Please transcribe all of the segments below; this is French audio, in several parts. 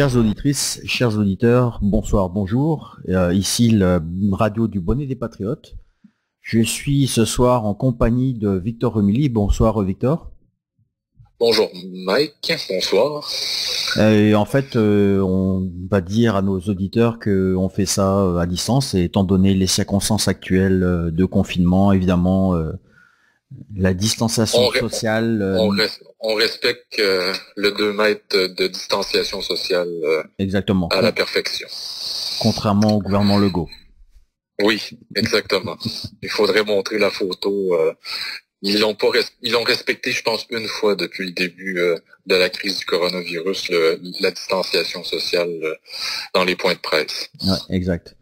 Chères auditrices, chers auditeurs, bonsoir, bonjour. Ici la radio du Bonnet des Patriotes. Je suis ce soir en compagnie de Victor Remilly. Bonsoir Victor. Bonjour Mike, bonsoir. Et en fait, on va dire à nos auditeurs qu'on fait ça à distance, et étant donné les circonstances actuelles de confinement, évidemment, la distanciation sociale. On respecte le 2 mètres de distanciation sociale exactement. À la perfection. Contrairement au gouvernement Legault. Oui, exactement. Il faudrait montrer la photo. Ils l'ont respecté, je pense, une fois depuis le début de la crise du coronavirus, la distanciation sociale dans les points de presse. Ouais, exact.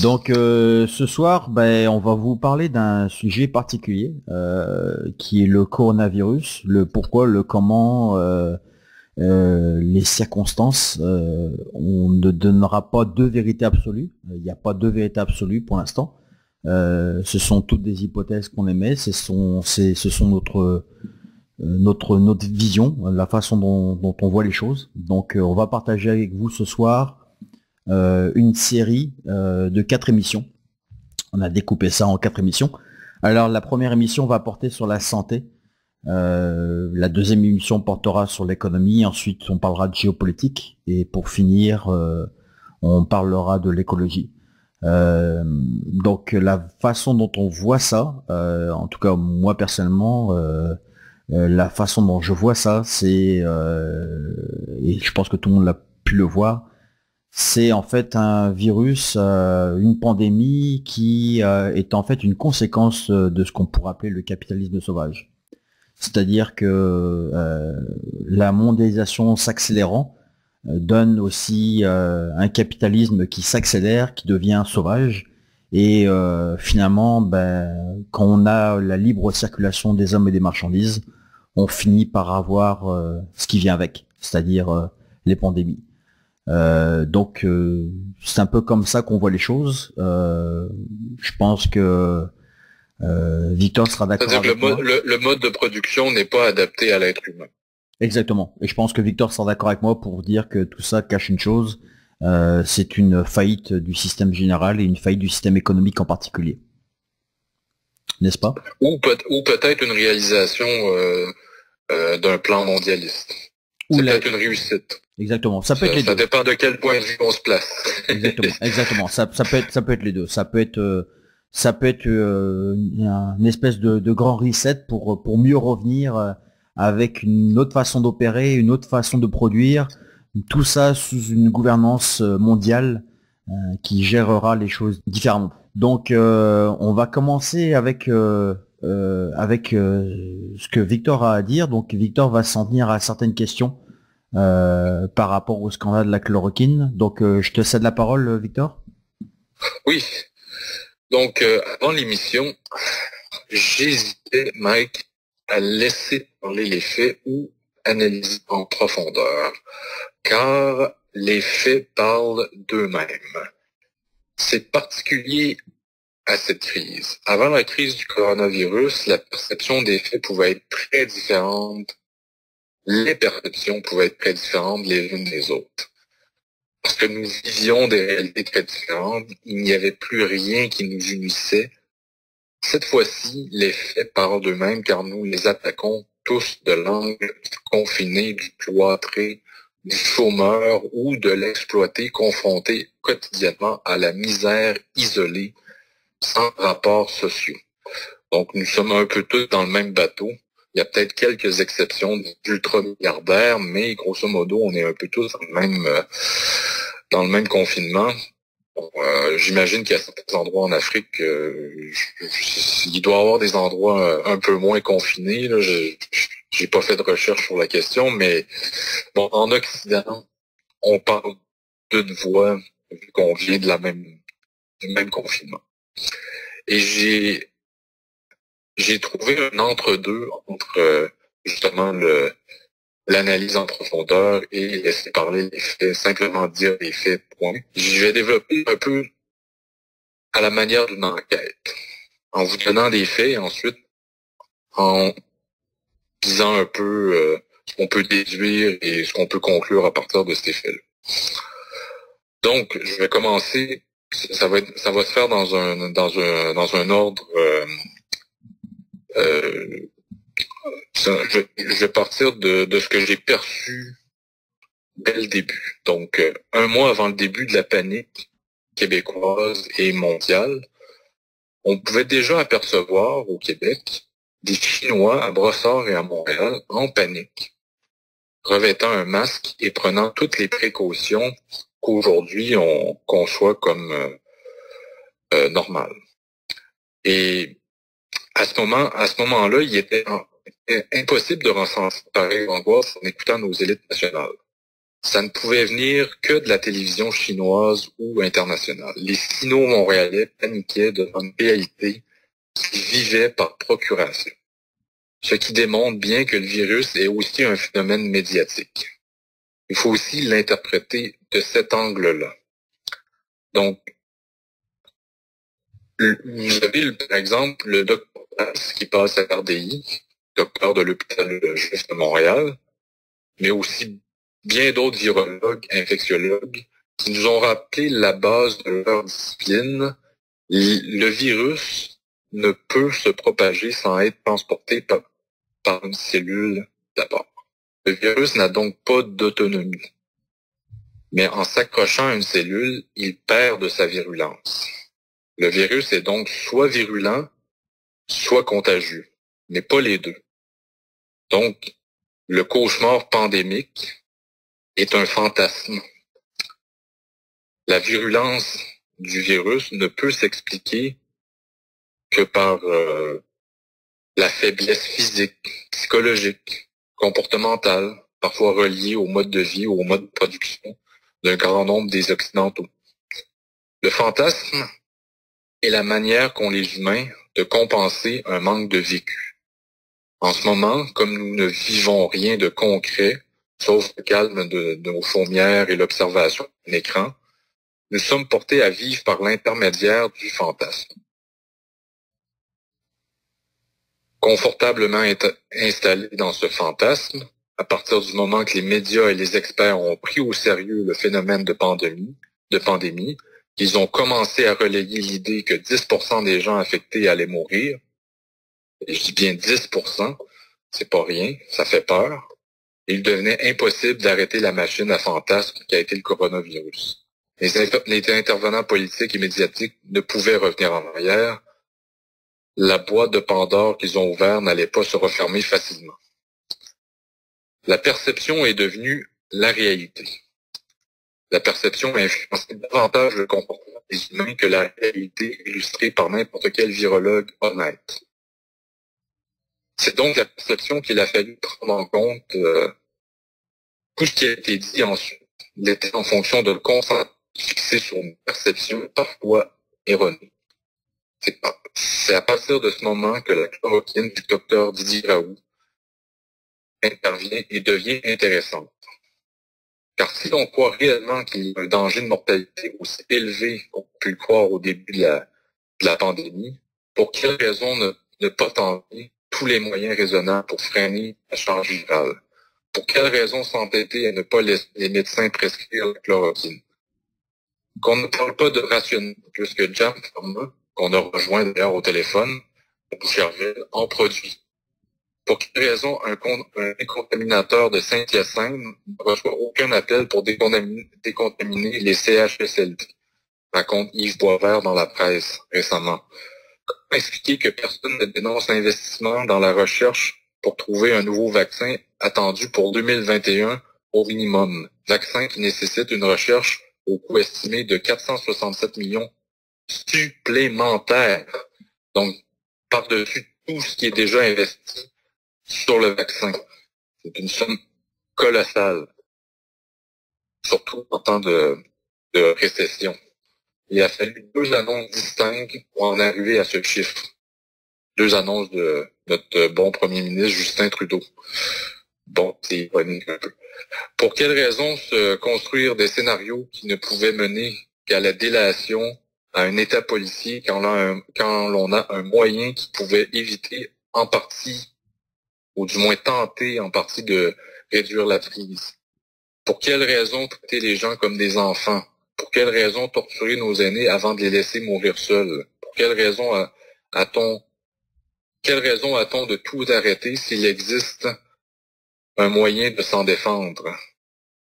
Donc ce soir, on va vous parler d'un sujet particulier qui est le coronavirus, le pourquoi, le comment, les circonstances. On ne donnera pas de vérité absolue. Il n'y a pas de vérité absolue pour l'instant. Ce sont toutes des hypothèses qu'on émet. Ce sont notre vision, la façon dont on voit les choses. Donc on va partager avec vous ce soir une série de 4 émissions. On a découpé ça en 4 émissions. Alors la première émission va porter sur la santé. La deuxième émission portera sur l'économie. Ensuite on parlera de géopolitique. Et pour finir, on parlera de l'écologie. Donc la façon dont on voit ça, en tout cas moi personnellement, la façon dont je vois ça, c'est, et je pense que tout le monde l'a pu le voir, c'est en fait un virus, une pandémie qui est en fait une conséquence de ce qu'on pourrait appeler le capitalisme sauvage. C'est-à-dire que la mondialisation s'accélérant donne aussi un capitalisme qui s'accélère, qui devient sauvage. Et finalement, quand on a la libre circulation des hommes et des marchandises, on finit par avoir ce qui vient avec, c'est-à-dire les pandémies. Donc c'est un peu comme ça qu'on voit les choses. Je pense que Victor sera d'accord avec moi. Le mode de production n'est pas adapté à l'être humain. Exactement. Et je pense que Victor sera d'accord avec moi pour dire que tout ça cache une chose. C'est une faillite du système général et une faillite du système économique en particulier. N'est-ce pas? Ou peut-être une réalisation d'un plan mondialiste. C'est peut-être une réussite. Exactement. Ça peut être les deux. Ça dépend de quel point de vue on se place. Exactement. Ça peut être les deux. Ça peut être une espèce de grand reset pour mieux revenir avec une autre façon d'opérer, une autre façon de produire. Tout ça sous une gouvernance mondiale qui gérera les choses différemment. Donc on va commencer avec ce que Victor a à dire. Donc Victor va s'en tenir à certaines questions par rapport au scandale de la chloroquine. Donc je te cède la parole, Victor. Oui. Donc avant l'émission, j'hésitais, Mike, à laisser parler les faits ou analyser en profondeur, car les faits parlent d'eux-mêmes. C'est particulier à cette crise. Avant la crise du coronavirus, la perception des faits pouvait être très différente. Les perceptions pouvaient être très différentes les unes des autres. Parce que nous vivions des réalités très différentes, il n'y avait plus rien qui nous unissait. Cette fois-ci, les faits parlent d'eux-mêmes car nous les attaquons tous de l'angle du confiné, du cloîtré, du chômeur ou de l'exploité confronté quotidiennement à la misère isolée, sans rapports sociaux. Donc nous sommes un peu tous dans le même bateau. Il y a peut-être quelques exceptions d'ultra-milliardaires, mais grosso modo, on est un peu tous dans le même confinement. Bon, j'imagine qu'il y a certains endroits en Afrique, il doit y avoir des endroits un peu moins confinés. Là. J'ai pas fait de recherche sur la question, mais bon, en Occident, on parle d'une voix vu qu'on vient du même confinement. Et j'ai trouvé un entre-deux entre justement l'analyse en profondeur et laisser parler les faits, simplement dire les faits, point. Je vais développer un peu à la manière d'une enquête, en vous donnant des faits et ensuite en disant un peu ce qu'on peut déduire et ce qu'on peut conclure à partir de ces faits-là. Donc, je vais commencer, ça va se faire dans un ordre, je vais partir de ce que j'ai perçu dès le début. Donc, un mois avant le début de la panique québécoise et mondiale, on pouvait déjà apercevoir au Québec des Chinois à Brossard et à Montréal en panique, revêtant un masque et prenant toutes les précautions qu'aujourd'hui on conçoit comme normales. Et à ce moment-là, il était impossible de ressentir pareille angoisse en écoutant nos élites nationales. Ça ne pouvait venir que de la télévision chinoise ou internationale. Les Sino-Montréalais paniquaient devant une réalité qui vivait par procuration. Ce qui démontre bien que le virus est aussi un phénomène médiatique. Il faut aussi l'interpréter de cet angle-là. Donc, vous avez par exemple le docteur qui passe à RDI, docteur de l'hôpital Juif de Montréal, mais aussi bien d'autres virologues, infectiologues, qui nous ont rappelé la base de leur discipline. Le virus ne peut se propager sans être transporté par une cellule d'abord. Le virus n'a donc pas d'autonomie. Mais en s'accrochant à une cellule, il perd de sa virulence. Le virus est donc soit virulent, soit contagieux, mais pas les deux. Donc, le cauchemar pandémique est un fantasme. La virulence du virus ne peut s'expliquer que par la faiblesse physique, psychologique, comportementale, parfois reliée au mode de vie ou au mode de production d'un grand nombre des Occidentaux. Le fantasme est la manière qu'ont les humains de compenser un manque de vécu. En ce moment, comme nous ne vivons rien de concret, sauf le calme de nos chaumières et l'observation d'un écran, nous sommes portés à vivre par l'intermédiaire du fantasme. Confortablement installés dans ce fantasme, à partir du moment que les médias et les experts ont pris au sérieux le phénomène de pandémie, qu'ils ont commencé à relayer l'idée que 10% des gens affectés allaient mourir, et je dis bien 10%, c'est pas rien, ça fait peur, il devenait impossible d'arrêter la machine à fantasme qui a été le coronavirus. Les intervenants politiques et médiatiques ne pouvaient revenir en arrière. La boîte de Pandore qu'ils ont ouverte n'allait pas se refermer facilement. La perception est devenue la réalité. La perception a influencé davantage le comportement des humains que la réalité illustrée par n'importe quel virologue honnête. C'est donc la perception qu'il a fallu prendre en compte. Tout ce qui a été dit ensuite l'était en fonction de le consentement fixé sur une perception parfois erronée. C'est à partir de ce moment que la chloroquine du docteur Didier Raoult intervient et devient intéressante. Car si l'on croit réellement qu'il y a un danger de mortalité aussi élevé qu'on peut le croire au début de la pandémie, pour quelle raison ne pas tenter tous les moyens raisonnables pour freiner la charge virale? Pour quelle raison s'entêter à ne pas les médecins prescrire la chloroquine? Qu'on ne parle pas de rationnement, puisque Jam Pharma, qu'on a rejoint d'ailleurs au téléphone, à Boucherville, en produit. Pour quelle raison un décontaminateur de Saint-Hyacinthe ne reçoit aucun appel pour décontaminer les CHSLD? Raconte Yves Boisvert dans la presse récemment. Comment expliquer que personne ne dénonce l'investissement dans la recherche pour trouver un nouveau vaccin attendu pour 2021 au minimum? Vaccin qui nécessite une recherche au coût estimé de 467 millions supplémentaires. Donc, par-dessus tout ce qui est déjà investi sur le vaccin. C'est une somme colossale, surtout en temps de récession. Il a fallu 2 annonces distinctes pour en arriver à ce chiffre. 2 annonces de notre bon premier ministre Justin Trudeau. Bon, c'est ironique un peu. Pour quelle raison se construire des scénarios qui ne pouvaient mener qu'à la délation à un État policier quand l'on a un moyen qui pouvait éviter en partie, ou du moins tenter en partie de réduire la crise? Pour quelle raison traiter les gens comme des enfants? Pour quelle raison torturer nos aînés avant de les laisser mourir seuls? Pour quelle raison a-t-on de tout arrêter s'il existe un moyen de s'en défendre?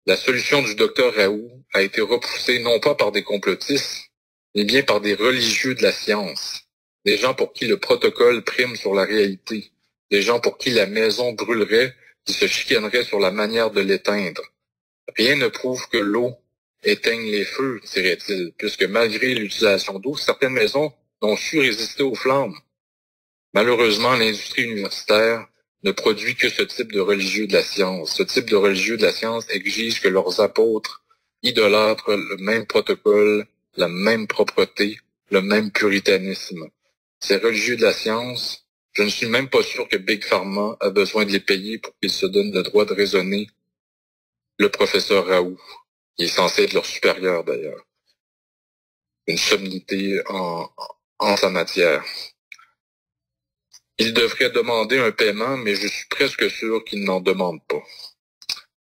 La solution du docteur Raoult a été repoussée non pas par des complotistes, mais bien par des religieux de la science. Des gens pour qui le protocole prime sur la réalité. Des gens pour qui la maison brûlerait, qui se chicaneraient sur la manière de l'éteindre. Rien ne prouve que l'eau éteigne les feux, dirait-il, puisque malgré l'utilisation d'eau, certaines maisons n'ont su résister aux flammes. Malheureusement, l'industrie universitaire ne produit que ce type de religieux de la science. Ce type de religieux de la science exige que leurs apôtres idolâtrent le même protocole, la même propreté, le même puritanisme. Ces religieux de la science, je ne suis même pas sûr que Big Pharma a besoin de les payer pour qu'ils se donnent le droit de raisonner le professeur Raoult, qui est censé être leur supérieur d'ailleurs. Une sommité en sa matière. Il devrait demander un paiement, mais je suis presque sûr qu'il n'en demande pas.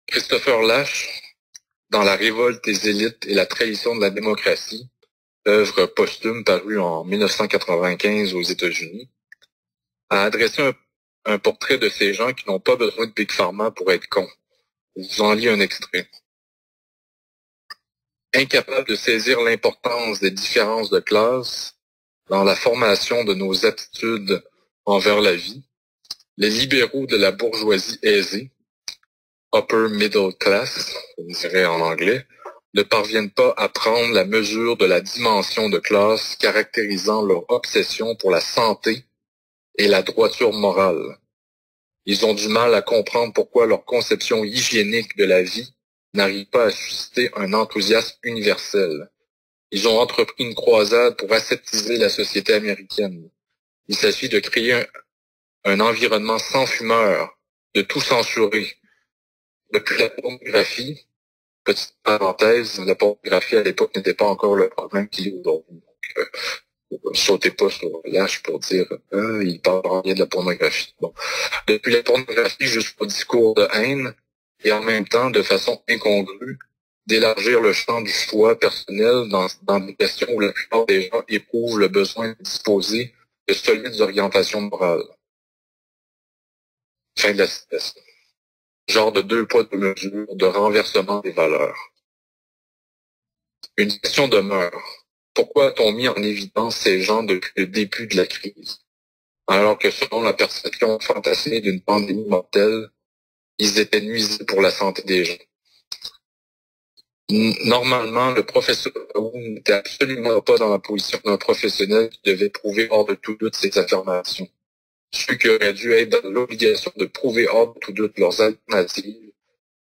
Christopher Lasch, dans La révolte des élites et la trahison de la démocratie, œuvre posthume parue en 1995 aux États-Unis, a adressé un portrait de ces gens qui n'ont pas besoin de Big Pharma pour être cons. Je vous en lis un extrait. Incapable de saisir l'importance des différences de classe dans la formation de nos attitudes envers la vie, les libéraux de la bourgeoisie aisée, upper middle class, on dirait en anglais, ne parviennent pas à prendre la mesure de la dimension de classe caractérisant leur obsession pour la santé et la droiture morale. Ils ont du mal à comprendre pourquoi leur conception hygiénique de la vie n'arrive pas à susciter un enthousiasme universel. Ils ont entrepris une croisade pour aseptiser la société américaine. Il s'agit de créer un environnement sans fumeur, de tout censurer. Depuis la pornographie, petite parenthèse, la pornographie à l'époque n'était pas encore le problème qu'il y a aujourd'hui. Sautez pas sur l'âge pour dire il parle rien de la pornographie. Bon. Depuis la pornographie jusqu'au discours de haine, et en même temps, de façon incongrue, d'élargir le champ du choix personnel dans des questions où la plupart des gens éprouvent le besoin de disposer de solides orientations morales. Fin de la citation. Genre de 2 poids 2 mesures, de renversement des valeurs. Une question demeure. Pourquoi a-t-on mis en évidence ces gens depuis le début de la crise? Alors que selon la perception fantasmée d'une pandémie mortelle, ils étaient nuisibles pour la santé des gens. Normalement, le professeur Raoult n'était absolument pas dans la position d'un professionnel qui devait prouver hors de tout doute ses affirmations. Ceux qui auraient dû être dans l'obligation de prouver hors de tout doute leurs alternatives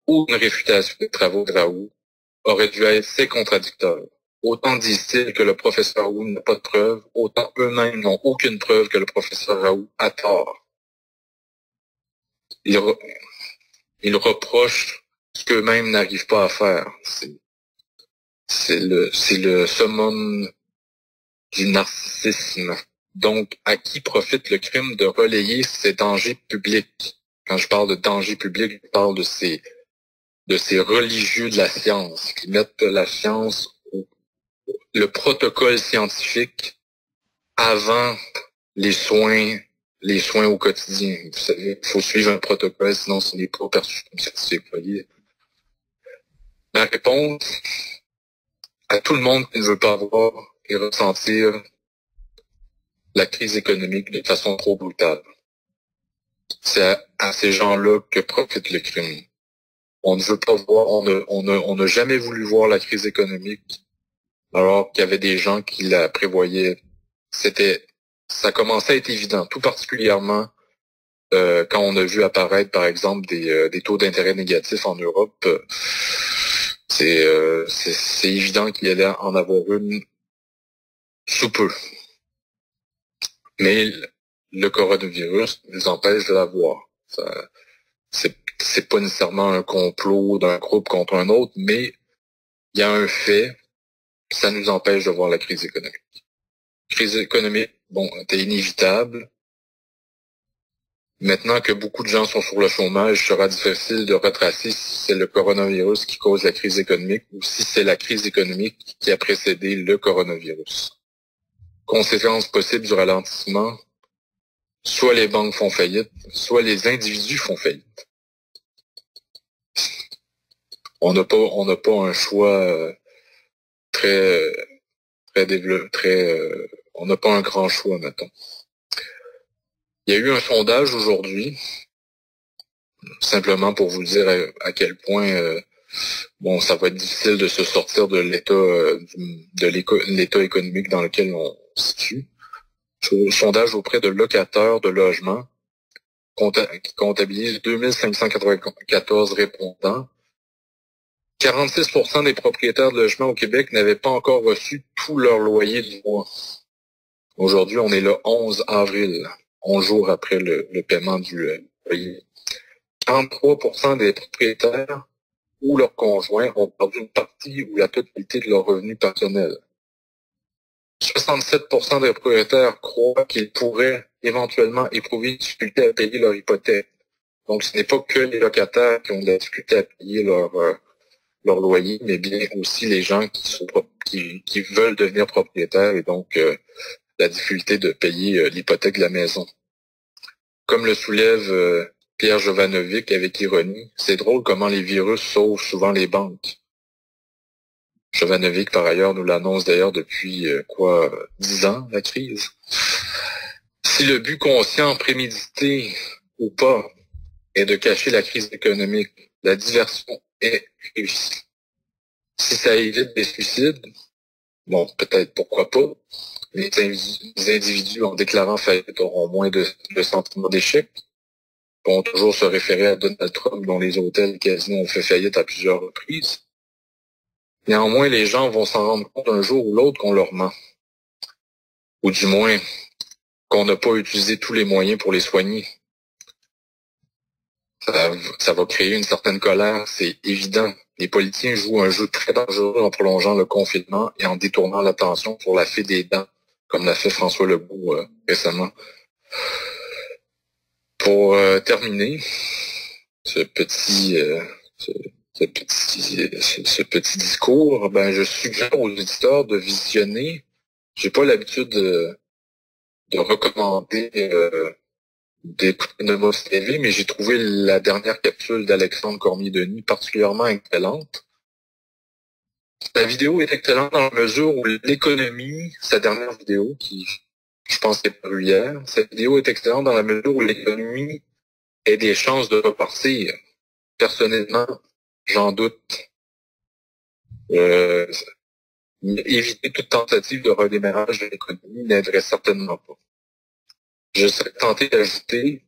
ou une réfutation des travaux de Raoult auraient dû être ses contradicteurs. Autant disent-ils que le professeur Raoult n'a pas de preuves, autant eux-mêmes n'ont aucune preuve que le professeur Raoult a tort. Ils reprochent ce qu'eux-mêmes n'arrivent pas à faire. C'est le summum du narcissisme. Donc, à qui profite le crime de relayer ces dangers publics? Quand je parle de danger public, je parle de ces religieux de la science qui mettent la science, le protocole scientifique avant les soins au quotidien. Vous savez, il faut suivre un protocole, sinon ce n'est pas perçu comme scientifique. Voyez. Ma réponse à tout le monde qui ne veut pas voir et ressentir la crise économique de façon trop brutale. C'est à ces gens-là que profite le crime. On ne veut pas voir, on n'a jamais voulu voir la crise économique, alors qu'il y avait des gens qui la prévoyaient. Ça commençait à être évident, tout particulièrement quand on a vu apparaître, par exemple, des taux d'intérêt négatifs en Europe. C'est évident qu'il y allait en avoir une sous peu. Mais le coronavirus nous empêche de la voir. C'est pas nécessairement un complot d'un groupe contre un autre, mais il y a un fait, ça nous empêche de voir la crise économique. Crise économique, bon, c'est inévitable, Maintenant que beaucoup de gens sont sur le chômage, il sera difficile de retracer si c'est le coronavirus qui cause la crise économique ou si c'est la crise économique qui a précédé le coronavirus. Conséquences possibles du ralentissement, soit les banques font faillite, soit les individus font faillite. On n'a pas un choix on n'a pas un grand choix, mettons. Il y a eu un sondage aujourd'hui, simplement pour vous dire à quel point ça va être difficile de se sortir de l'état économique dans lequel on se situe. Sondage auprès de locataires de logements qui comptabilise 2594 répondants. 46% des propriétaires de logements au Québec n'avaient pas encore reçu tout leur loyer du mois. Aujourd'hui, on est le 11 avril, 11 jours après le paiement du loyer. 43% des propriétaires ou leurs conjoints ont perdu une partie ou la totalité de leurs revenus personnels. 67% des propriétaires croient qu'ils pourraient éventuellement éprouver une difficulté à payer leur hypothèque. Donc, ce n'est pas que les locataires qui ont de la difficulté à payer leur loyer, mais bien aussi les gens qui veulent devenir propriétaires et donc la difficulté de payer l'hypothèque de la maison. Comme le soulève Pierre Jovanovic avec ironie, c'est drôle comment les virus sauvent souvent les banques. Jovanovic, par ailleurs, nous l'annonce d'ailleurs depuis 10 ans, la crise. Si le but conscient, prémédité ou pas, est de cacher la crise économique, la diversion est réussie. Si ça évite des suicides, bon, peut-être pourquoi pas, les individus en déclarant faillite auront moins de sentiment d'échec, vont toujours se référer à Donald Trump dont les hôtels et casinos ont fait faillite à plusieurs reprises. Néanmoins, les gens vont s'en rendre compte un jour ou l'autre qu'on leur ment. Ou du moins, qu'on n'a pas utilisé tous les moyens pour les soigner. Ça va créer une certaine colère, c'est évident. Les politiciens jouent un jeu très dangereux en prolongeant le confinement et en détournant l'attention sur la fée des dents, comme l'a fait François Legault récemment. Pour terminer, ce petit discours, je suggère aux auditeurs de visionner. J'ai pas l'habitude de recommander d'écouter Nomos TV, mais j'ai trouvé la dernière capsule d'Alexandre Cormier-Denis particulièrement excellente. La vidéo est excellente dans la mesure où l'économie, sa dernière vidéo, qui je pense est parue hier, cette vidéo est excellente dans la mesure où l'économie a des chances de repartir. Personnellement, j'en doute. Éviter toute tentative de redémarrage de l'économie n'aiderait certainement pas. Je serais tenté d'ajouter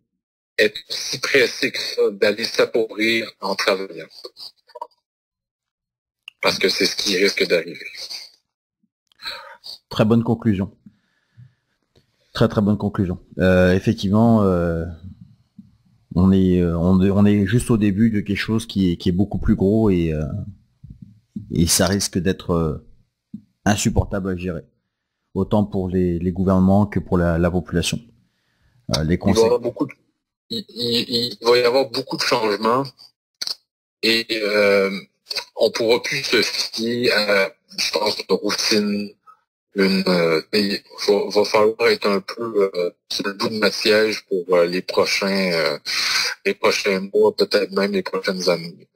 être si pressé que ça d'aller s'appauvrir en travaillant. Parce que c'est ce qui risque d'arriver. Très bonne conclusion. Très très bonne conclusion. Effectivement, on est juste au début de quelque chose qui est beaucoup plus gros et ça risque d'être insupportable à gérer, autant pour les gouvernements que pour la population. Les conséquences. Il va y avoir beaucoup de changements et on pourra plus se fier à, je pense, une routine. Il va falloir être un peu sur le bout de ma siège pour les prochains mois, peut-être même les prochaines années.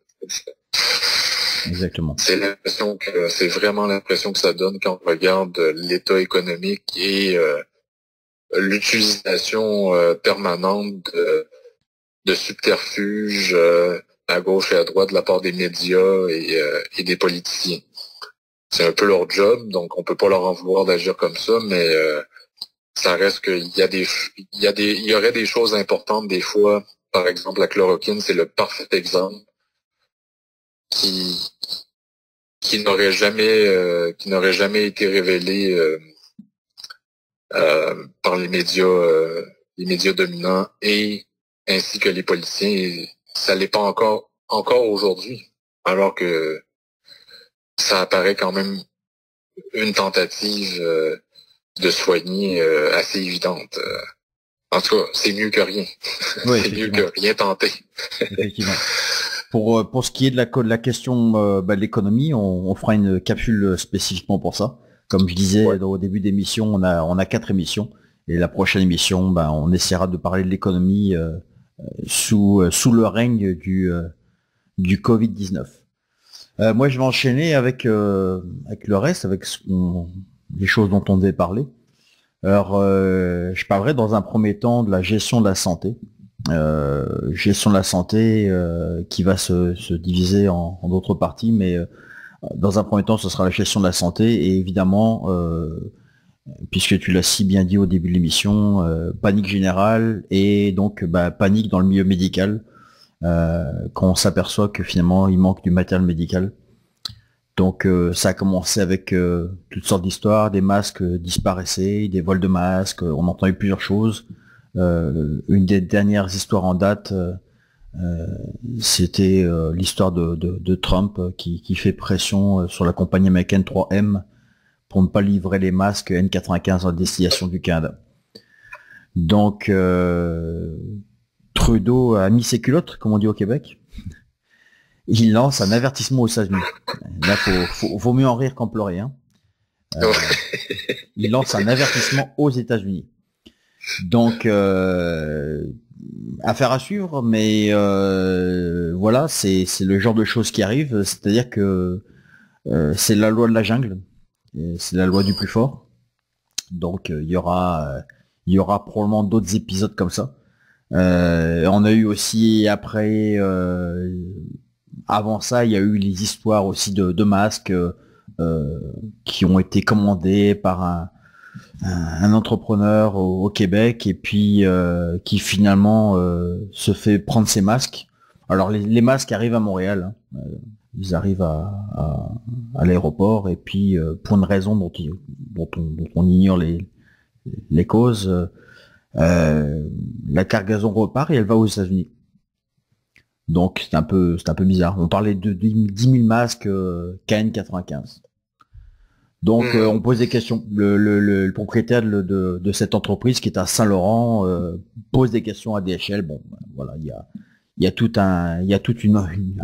Exactement. C'est vraiment l'impression que ça donne quand on regarde l'état économique et l'utilisation permanente de subterfuges à gauche et à droite de la part des médias et des politiciens. C'est un peu leur job, donc on peut pas leur en vouloir d'agir comme ça, mais ça reste qu'il y aurait des choses importantes des fois. Par exemple, la chloroquine, c'est le parfait exemple qui n'aurait jamais été révélé par les médias dominants et ainsi que les politiciens. Et ça l'est pas encore aujourd'hui, alors que ça apparaît quand même une tentative de soigner assez évidente. En tout cas, c'est mieux que rien. Oui, C'est mieux que rien tenter. Effectivement. Pour ce qui est de la question de l'économie, on fera une capsule spécifiquement pour ça. Comme je disais au début d'émission, on a 4 émissions. Et la prochaine émission, on essaiera de parler de l'économie sous le règne du Covid-19. Moi, je vais enchaîner avec le reste, avec les choses dont on devait parler. Alors, je parlerai dans un premier temps de la gestion de la santé. Gestion de la santé qui va se diviser en d'autres parties, mais dans un premier temps, ce sera la gestion de la santé et évidemment, puisque tu l'as si bien dit au début de l'émission, panique générale et donc panique dans le milieu médical quand on s'aperçoit que finalement il manque du matériel médical. Donc ça a commencé avec toutes sortes d'histoires, des masques disparaissaient, des vols de masques, on entend eu plusieurs choses. Une des dernières histoires en date, c'était l'histoire de Trump qui fait pression sur la compagnie américaine 3M pour ne pas livrer les masques N95 à destination du Canada. Donc Trudeau a mis ses culottes, comme on dit au Québec. Il lance un avertissement aux États-Unis. Là, vaut mieux en rire qu'en pleurer. Hein. Il lance un avertissement aux États-Unis. Donc, affaire à suivre, mais voilà, c'est le genre de choses qui arrivent. C'est-à-dire que c'est la loi de la jungle, c'est la loi du plus fort. Donc, il y aura probablement d'autres épisodes comme ça. On a eu aussi après, avant ça, il y a eu les histoires aussi de masques qui ont été commandés par un entrepreneur au Québec et puis qui finalement se fait prendre ses masques. Alors les masques arrivent à Montréal, hein. Ils arrivent à l'aéroport et puis pour une raison dont on ignore les causes, la cargaison repart et elle va aux États-Unis. Donc c'est un peu bizarre. On parlait de 10 000 masques KN95. Donc on pose des questions. Le propriétaire de cette entreprise qui est à Saint-Laurent pose des questions à DHL. Bon, voilà, il y a tout un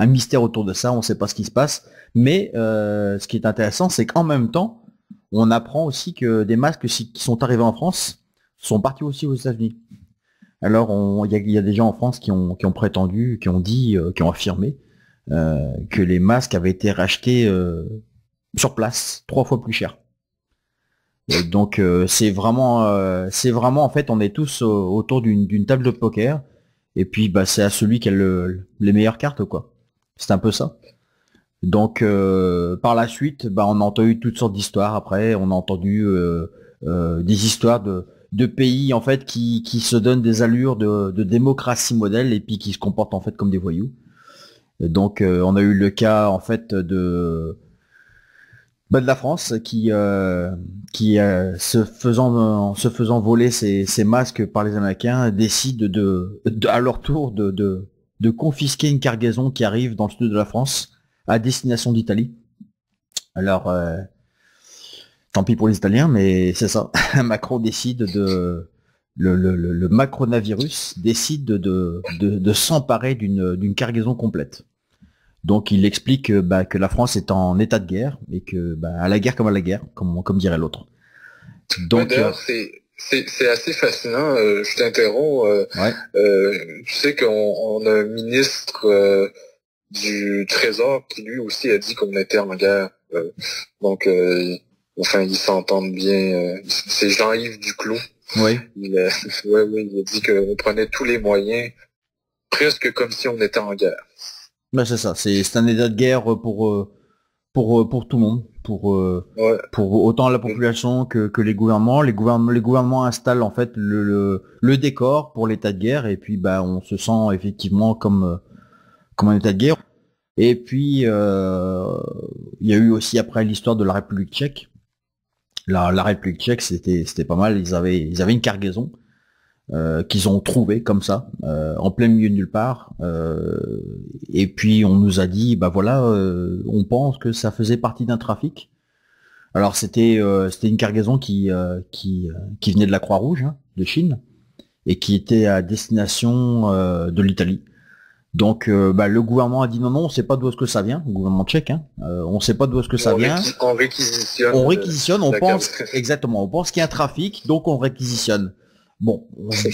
mystère autour de ça. On ne sait pas ce qui se passe. Mais ce qui est intéressant, c'est qu'en même temps, on apprend aussi que des masques qui sont arrivés en France sont partis aussi aux États-Unis. Alors il y a des gens en France qui ont prétendu, qui ont dit, qui ont affirmé que les masques avaient été rachetés sur place 3 fois plus cher. Et donc c'est vraiment en fait on est tous autour d'une table de poker et puis c'est à celui qui a les meilleures cartes quoi. C'est un peu ça. Donc par la suite on a entendu toutes sortes d'histoires après, on a entendu des histoires de pays en fait qui se donnent des allures de démocratie modèle et puis qui se comportent en fait comme des voyous. Et donc on a eu le cas en fait de la France qui se faisant voler ses masques par les Américains décide à leur tour de confisquer une cargaison qui arrive dans le sud de la France à destination d'Italie. Alors tant pis pour les Italiens, mais c'est ça. Macron décide le macronavirus décide de s'emparer d'une cargaison complète. Donc il explique que la France est en état de guerre et que à la guerre comme à la guerre, comme dirait l'autre. Donc d'ailleurs c'est assez fascinant. Je t'interromps. Tu sais qu'on a un ministre du Trésor qui lui aussi a dit qu'on était en guerre. Donc enfin ils s'entendent bien. C'est Jean-Yves Duclos. Oui. Il a dit qu'on prenait tous les moyens, presque comme si on était en guerre. C'est ça, c'est un état de guerre pour tout le monde, pour autant la population que les gouvernements. Les gouvernements installent en fait le décor pour l'état de guerre et puis on se sent effectivement comme un état de guerre. Et puis il y a eu aussi après l'histoire de la République tchèque. La République tchèque c'était pas mal. Ils avaient une cargaison qu'ils ont trouvé comme ça en plein milieu de nulle part et puis on nous a dit on pense que ça faisait partie d'un trafic. Alors c'était une cargaison qui venait de la Croix-Rouge de Chine et qui était à destination de l'Italie. Donc le gouvernement a dit non, on sait pas d'où est-ce que ça vient, le gouvernement tchèque, on sait pas d'où est-ce que ça vient. On réquisitionne. On réquisitionne, on pense exactement, on pense qu'il y a un trafic, donc on réquisitionne. Bon,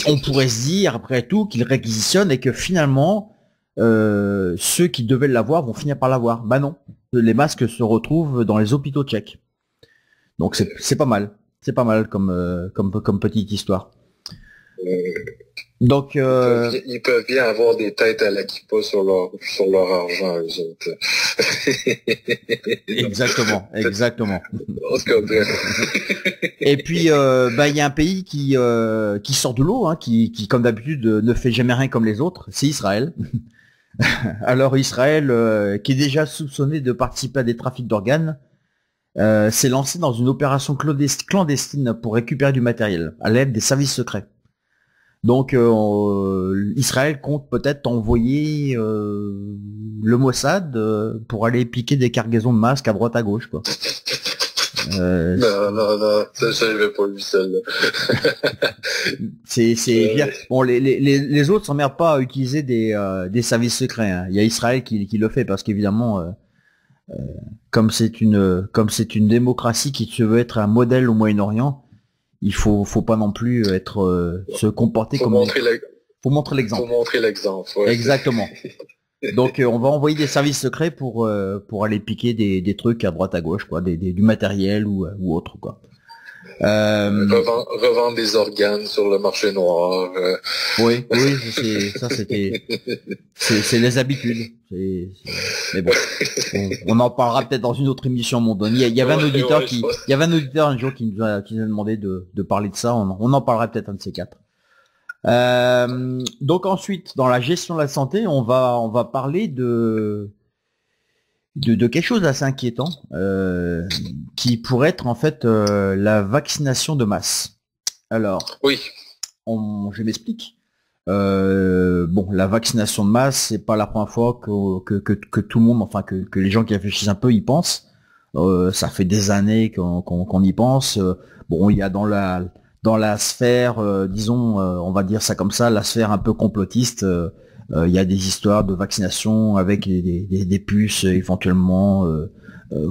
on pourrait se dire après tout qu'ils réquisitionnent et que finalement ceux qui devaient l'avoir vont finir par l'avoir. Bah non, les masques se retrouvent dans les hôpitaux tchèques. Donc c'est pas mal, comme petite histoire. Donc ils peuvent bien avoir des têtes à la kippa sur leur argent, eux autres. Exactement. Et puis il y a un pays qui sort de l'eau, qui comme d'habitude ne fait jamais rien comme les autres, c'est Israël. Alors Israël, qui est déjà soupçonné de participer à des trafics d'organes, s'est lancé dans une opération clandestine pour récupérer du matériel à l'aide des services secrets. Donc Israël compte peut-être envoyer le Mossad pour aller piquer des cargaisons de masques à droite à gauche, quoi. Non, ça j'avais pas vu celle-là. c'est bien. Bon, les autres s'emmerdent pas à utiliser des services secrets. Il y a Israël qui le fait parce qu'évidemment, comme c'est une démocratie qui se veut être un modèle au Moyen-Orient, il faut pas non plus être se comporter comme faut montrer l'exemple. Faut montrer l'exemple. Ouais. Exactement. Donc on va envoyer des services secrets pour aller piquer des trucs à droite à gauche, quoi, du matériel ou autre, quoi. Revendre des organes sur le marché noir. Oui, c'est les habitudes. Mais bon, on en parlera peut-être dans une autre émission à un moment donné. Il y avait un auditeur un jour qui nous a demandé de parler de ça. On en parlera peut-être un de ces quatre. Donc ensuite, dans la gestion de la santé, on va parler de quelque chose d'assez inquiétant, qui pourrait être en fait la vaccination de masse. Alors, oui, je m'explique. La vaccination de masse, c'est pas la première fois que tout le monde, enfin que les gens qui réfléchissent un peu y pensent. Ça fait des années qu'on y pense. Il y a dans la sphère, disons, on va dire ça comme ça, la sphère un peu complotiste. Il y a des histoires de vaccination avec des puces éventuellement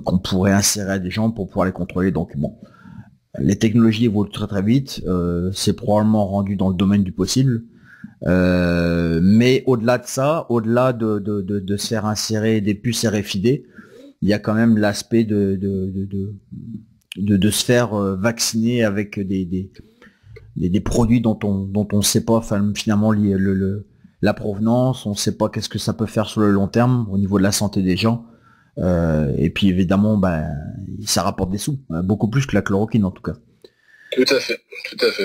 qu'on pourrait insérer à des gens pour pouvoir les contrôler. Donc bon, les technologies évoluent très très vite. C'est probablement rendu dans le domaine du possible. Mais au-delà de ça, au-delà de se faire insérer des puces RFID, il y a quand même l'aspect de se faire vacciner avec des produits dont on sait pas finalement la provenance, on sait pas qu'est-ce que ça peut faire sur le long terme au niveau de la santé des gens. Et puis évidemment, ça rapporte des sous, beaucoup plus que la chloroquine en tout cas. Tout à fait.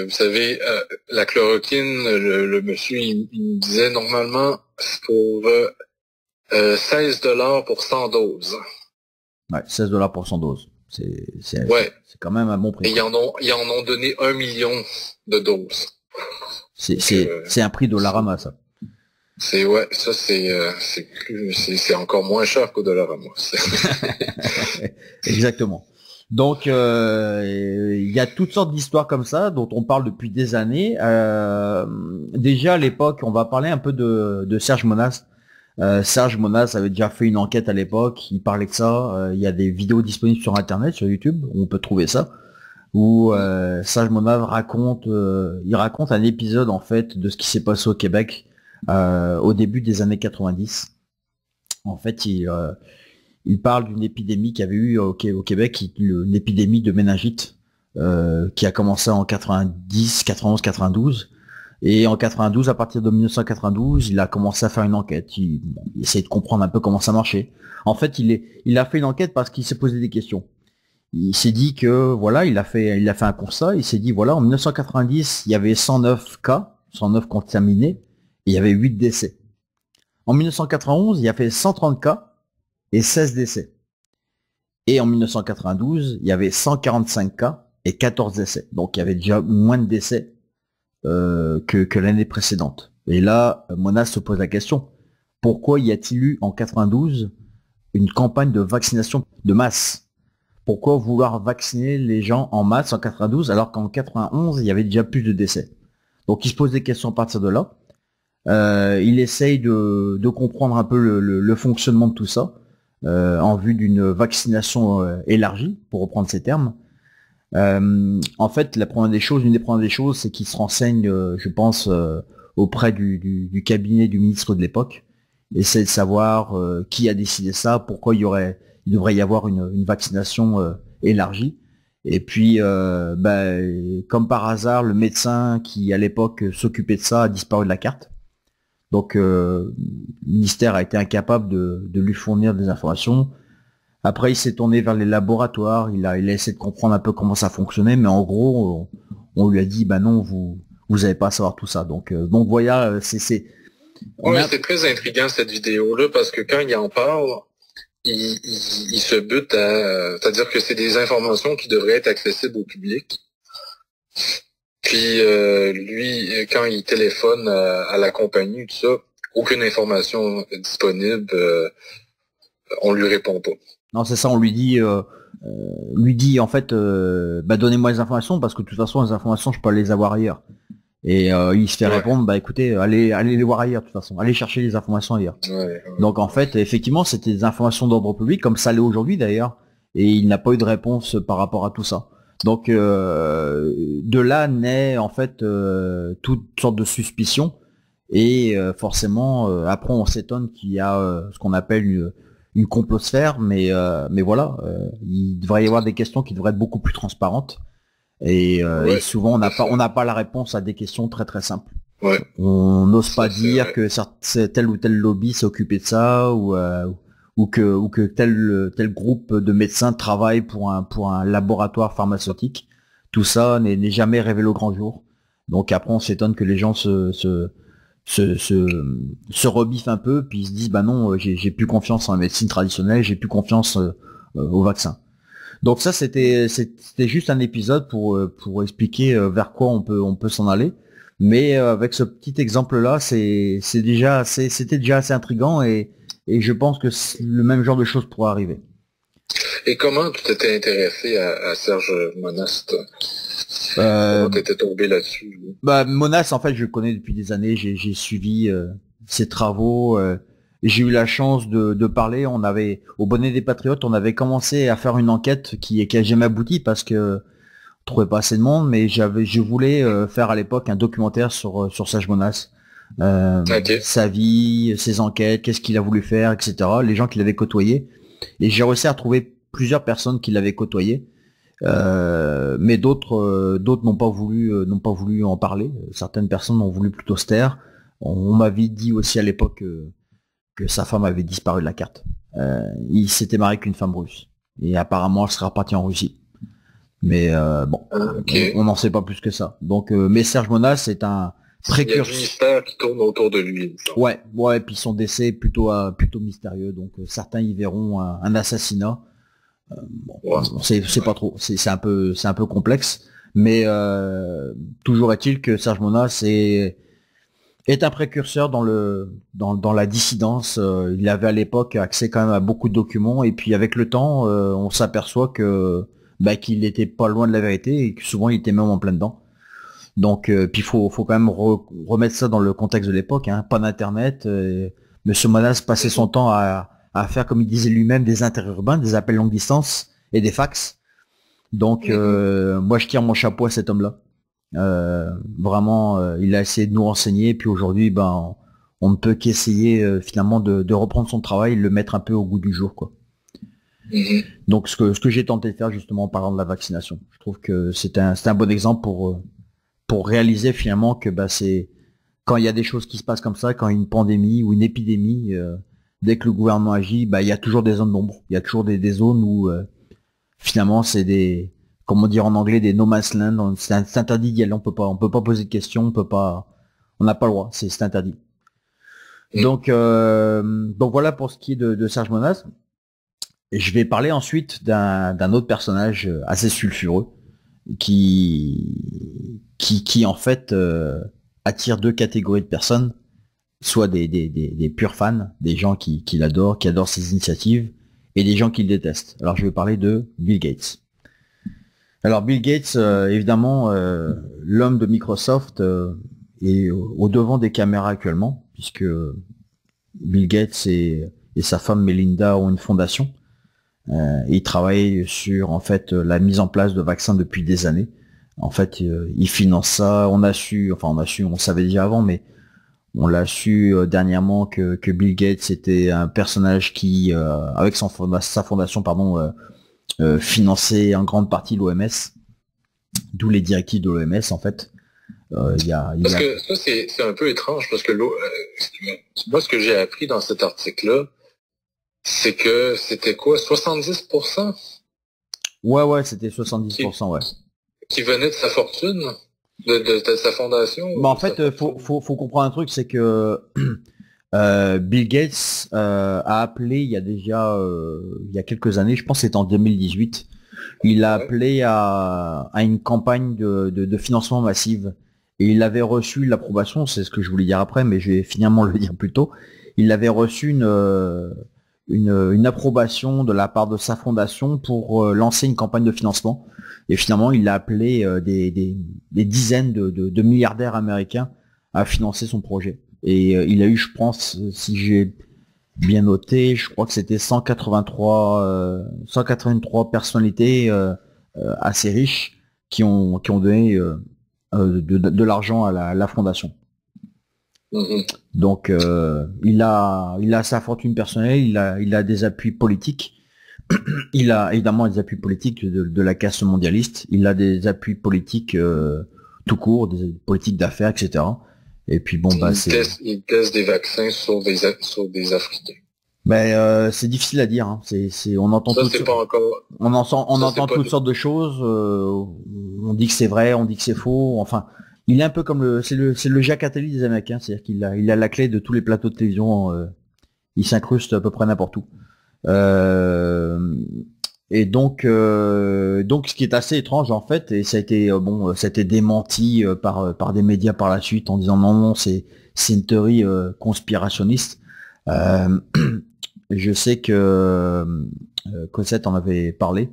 Vous savez, la chloroquine, le monsieur, il me disait normalement c'est pour $16 pour 100 doses. Ouais, $16 pour 100 doses. C'est quand même un bon prix. Et ils en ont donné 1 million de doses. C'est un prix Dollarama, ça. C'est encore moins cher qu'au Dollarama. Exactement. Donc il y a toutes sortes d'histoires comme ça dont on parle depuis des années. Déjà à l'époque, on va parler un peu de Serge Monas. Serge Monas avait déjà fait une enquête à l'époque, il parlait de ça. Il y a des vidéos disponibles sur internet, sur YouTube, où on peut trouver ça. Où Serge Monas raconte un épisode en fait de ce qui s'est passé au Québec au début des années 90. En fait, il parle d'une épidémie qu'il y avait eu au Québec, une épidémie de méningite qui a commencé en 90, 91, 92. Et en 92, à partir de 1992, il a commencé à faire une enquête. Il essayait de comprendre un peu comment ça marchait. En fait, il a fait une enquête parce qu'il s'est posé des questions. Il s'est dit que voilà, il a fait un constat. Il s'est dit voilà, en 1990, il y avait 109 cas, 109 contaminés, et il y avait 8 décès. En 1991, il y avait 130 cas et 16 décès. Et en 1992, il y avait 145 cas et 14 décès. Donc il y avait déjà moins de décès que l'année précédente. Et là, Monas se pose la question, pourquoi y a-t-il eu en 92 une campagne de vaccination de masse? Pourquoi vouloir vacciner les gens en masse en 92 alors qu'en 91 il y avait déjà plus de décès? Donc il se pose des questions à partir de là. Il essaye de comprendre un peu le fonctionnement de tout ça en vue d'une vaccination élargie, pour reprendre ces termes. En fait, une des premières des choses, c'est qu'il se renseigne, je pense, auprès du cabinet du ministre de l'époque, essaie de savoir qui a décidé ça, pourquoi il devrait y avoir une vaccination élargie. Et puis, comme par hasard, le médecin qui à l'époque s'occupait de ça a disparu de la carte. Donc, le ministère a été incapable de lui fournir des informations. Après, il s'est tourné vers les laboratoires, il a essayé de comprendre un peu comment ça fonctionnait, mais en gros, on lui a dit, bah non, vous avez pas à savoir tout ça. Donc voilà, c'est c'est très intriguant cette vidéo-là, parce que quand il en parle, il se bute c'est-à-dire que c'est des informations qui devraient être accessibles au public. Puis lui, quand il téléphone à la compagnie, tout ça, aucune information disponible, on lui répond pas. Non, c'est ça, on lui dit en fait, donnez-moi les informations, parce que de toute façon, les informations, je peux les avoir ailleurs. Et il se fait répondre, bah écoutez, allez les voir ailleurs, de toute façon, allez chercher les informations ailleurs. Donc en fait, effectivement, c'était des informations d'ordre public, comme ça l'est aujourd'hui d'ailleurs, et il n'a pas eu de réponse par rapport à tout ça. Donc de là naît en fait toutes sortes de suspicions, et forcément, après on s'étonne qu'il y a ce qu'on appelle une complosphère, mais voilà, il devrait y avoir des questions qui devraient être beaucoup plus transparentes. Et souvent on n'a pas la réponse à des questions très très simples. On n'ose pas dire que c'est tel ou tel lobby s'est occupé de ça, ou que tel groupe de médecins travaille pour un laboratoire pharmaceutique. Tout ça n'est jamais révélé au grand jour. Donc après on s'étonne que les gens se rebiffent un peu, puis ils se disent bah non, j'ai plus confiance en la médecine traditionnelle, j'ai plus confiance au vaccin. Donc ça c'était juste un épisode pour expliquer vers quoi on peut s'en aller. Mais avec ce petit exemple là, c'était déjà assez intriguant, et je pense que le même genre de choses pourrait arriver. Et comment tu t'étais intéressé à Serge Monast? Comment t'étais tombé là-dessus? Monast, en fait, je le connais depuis des années. J'ai suivi ses travaux. J'ai eu la chance de parler. Au Bonnet des Patriotes, on avait commencé à faire une enquête qui a jamais abouti parce que on trouvait pas assez de monde. Mais je voulais faire à l'époque un documentaire sur Serge Monast. Sa vie, ses enquêtes, qu'est-ce qu'il a voulu faire, etc. Les gens qu'il avait côtoyés. Et j'ai réussi à trouver plusieurs personnes qui l'avaient côtoyé. Mais d'autres n'ont pas voulu en parler. Certaines personnes ont voulu plutôt se taire. On m'avait dit aussi à l'époque que sa femme avait disparu de la carte. Il s'était marié avec une femme russe, et apparemment elle serait repartie en Russie. Mais on n'en sait pas plus que ça. Donc, mais Serge Monast c'est un précurseur. Il y a du mystère qui tourne autour de lui. Ouais, puis son décès est plutôt mystérieux. Donc certains y verront un assassinat. C'est pas trop, c'est un peu complexe, mais toujours est-il que Serge Monast est un précurseur dans la dissidence. Il avait à l'époque accès quand même à beaucoup de documents, et puis avec le temps, on s'aperçoit qu'il était pas loin de la vérité, et que souvent il était même en plein dedans. Donc puis faut quand même remettre ça dans le contexte de l'époque, hein. Pas d'internet. Monsieur Monast passait son temps à faire, comme il disait lui-même, des interurbains, des appels longue distance et des fax. Donc moi je tire mon chapeau à cet homme-là. Vraiment, il a essayé de nous renseigner, puis aujourd'hui on ne peut qu'essayer finalement de reprendre son travail et le mettre un peu au goût du jour, quoi. Donc ce que j'ai tenté de faire justement en parlant de la vaccination, je trouve que c'est un bon exemple pour réaliser finalement que c'est quand il y a des choses qui se passent comme ça, quand il y a une pandémie ou une épidémie, dès que le gouvernement agit, il y a toujours des zones d'ombre, il y a toujours des zones où finalement c'est des, comment dire en anglais, des no man's land. C'est interdit d'y aller, on peut pas poser de questions, on n'a pas le droit, c'est interdit. Donc voilà pour ce qui est de Serge Monast. Et je vais parler ensuite d'un autre personnage assez sulfureux qui en fait attire deux catégories de personnes, soit des purs fans, des gens qui l'adorent, qui adorent ses initiatives, et des gens qui le détestent. Alors je vais parler de Bill Gates. Alors Bill Gates, évidemment, l'homme de Microsoft, au devant des caméras actuellement, puisque Bill Gates et sa femme Melinda ont une fondation. Ils travaillent sur en fait la mise en place de vaccins depuis des années. En fait, ils financent ça. On savait déjà avant, mais on l'a su dernièrement que Bill Gates était un personnage qui, avec sa fondation, finançait en grande partie l'OMS, d'où les directives de l'OMS en fait. Parce que ça c'est un peu étrange parce que moi ce que j'ai appris dans cet article-là, c'est que c'était quoi, 70%? Ouais, c'était 70%, ouais. Qui venait de sa fortune, de sa fondation. Bah en fait, faut comprendre un truc, c'est que Bill Gates a appelé il y a déjà il y a quelques années, je pense que c'était en 2018, il a appelé à une campagne de financement massive et il avait reçu l'approbation, c'est ce que je voulais dire après, mais je vais finalement le dire plus tôt. Il avait reçu une approbation de la part de sa fondation pour lancer une campagne de financement. Et finalement, il a appelé des dizaines de milliardaires américains à financer son projet. Et il a eu, je pense, si j'ai bien noté, je crois que c'était 183 personnalités assez riches qui ont donné de l'argent à la fondation. Donc il a sa fortune personnelle, il a des appuis politiques. Il a évidemment des appuis politiques de la caste mondialiste. Il a des appuis politiques tout court, des politiques d'affaires, etc. Et puis bon, il teste des vaccins sur des Africains. Mais c'est difficile à dire. Hein. On entend toutes sortes de choses. On dit que c'est vrai, on dit que c'est faux. Enfin, il est un peu comme c'est le Jacques Attali des Américains, c'est-à-dire qu'il a la clé de tous les plateaux de télévision. Il s'incruste à peu près n'importe où. Et donc ce qui est assez étrange en fait, et ça a été démenti par des médias par la suite en disant non, c'est une théorie conspirationniste. Je sais que Cosette en avait parlé.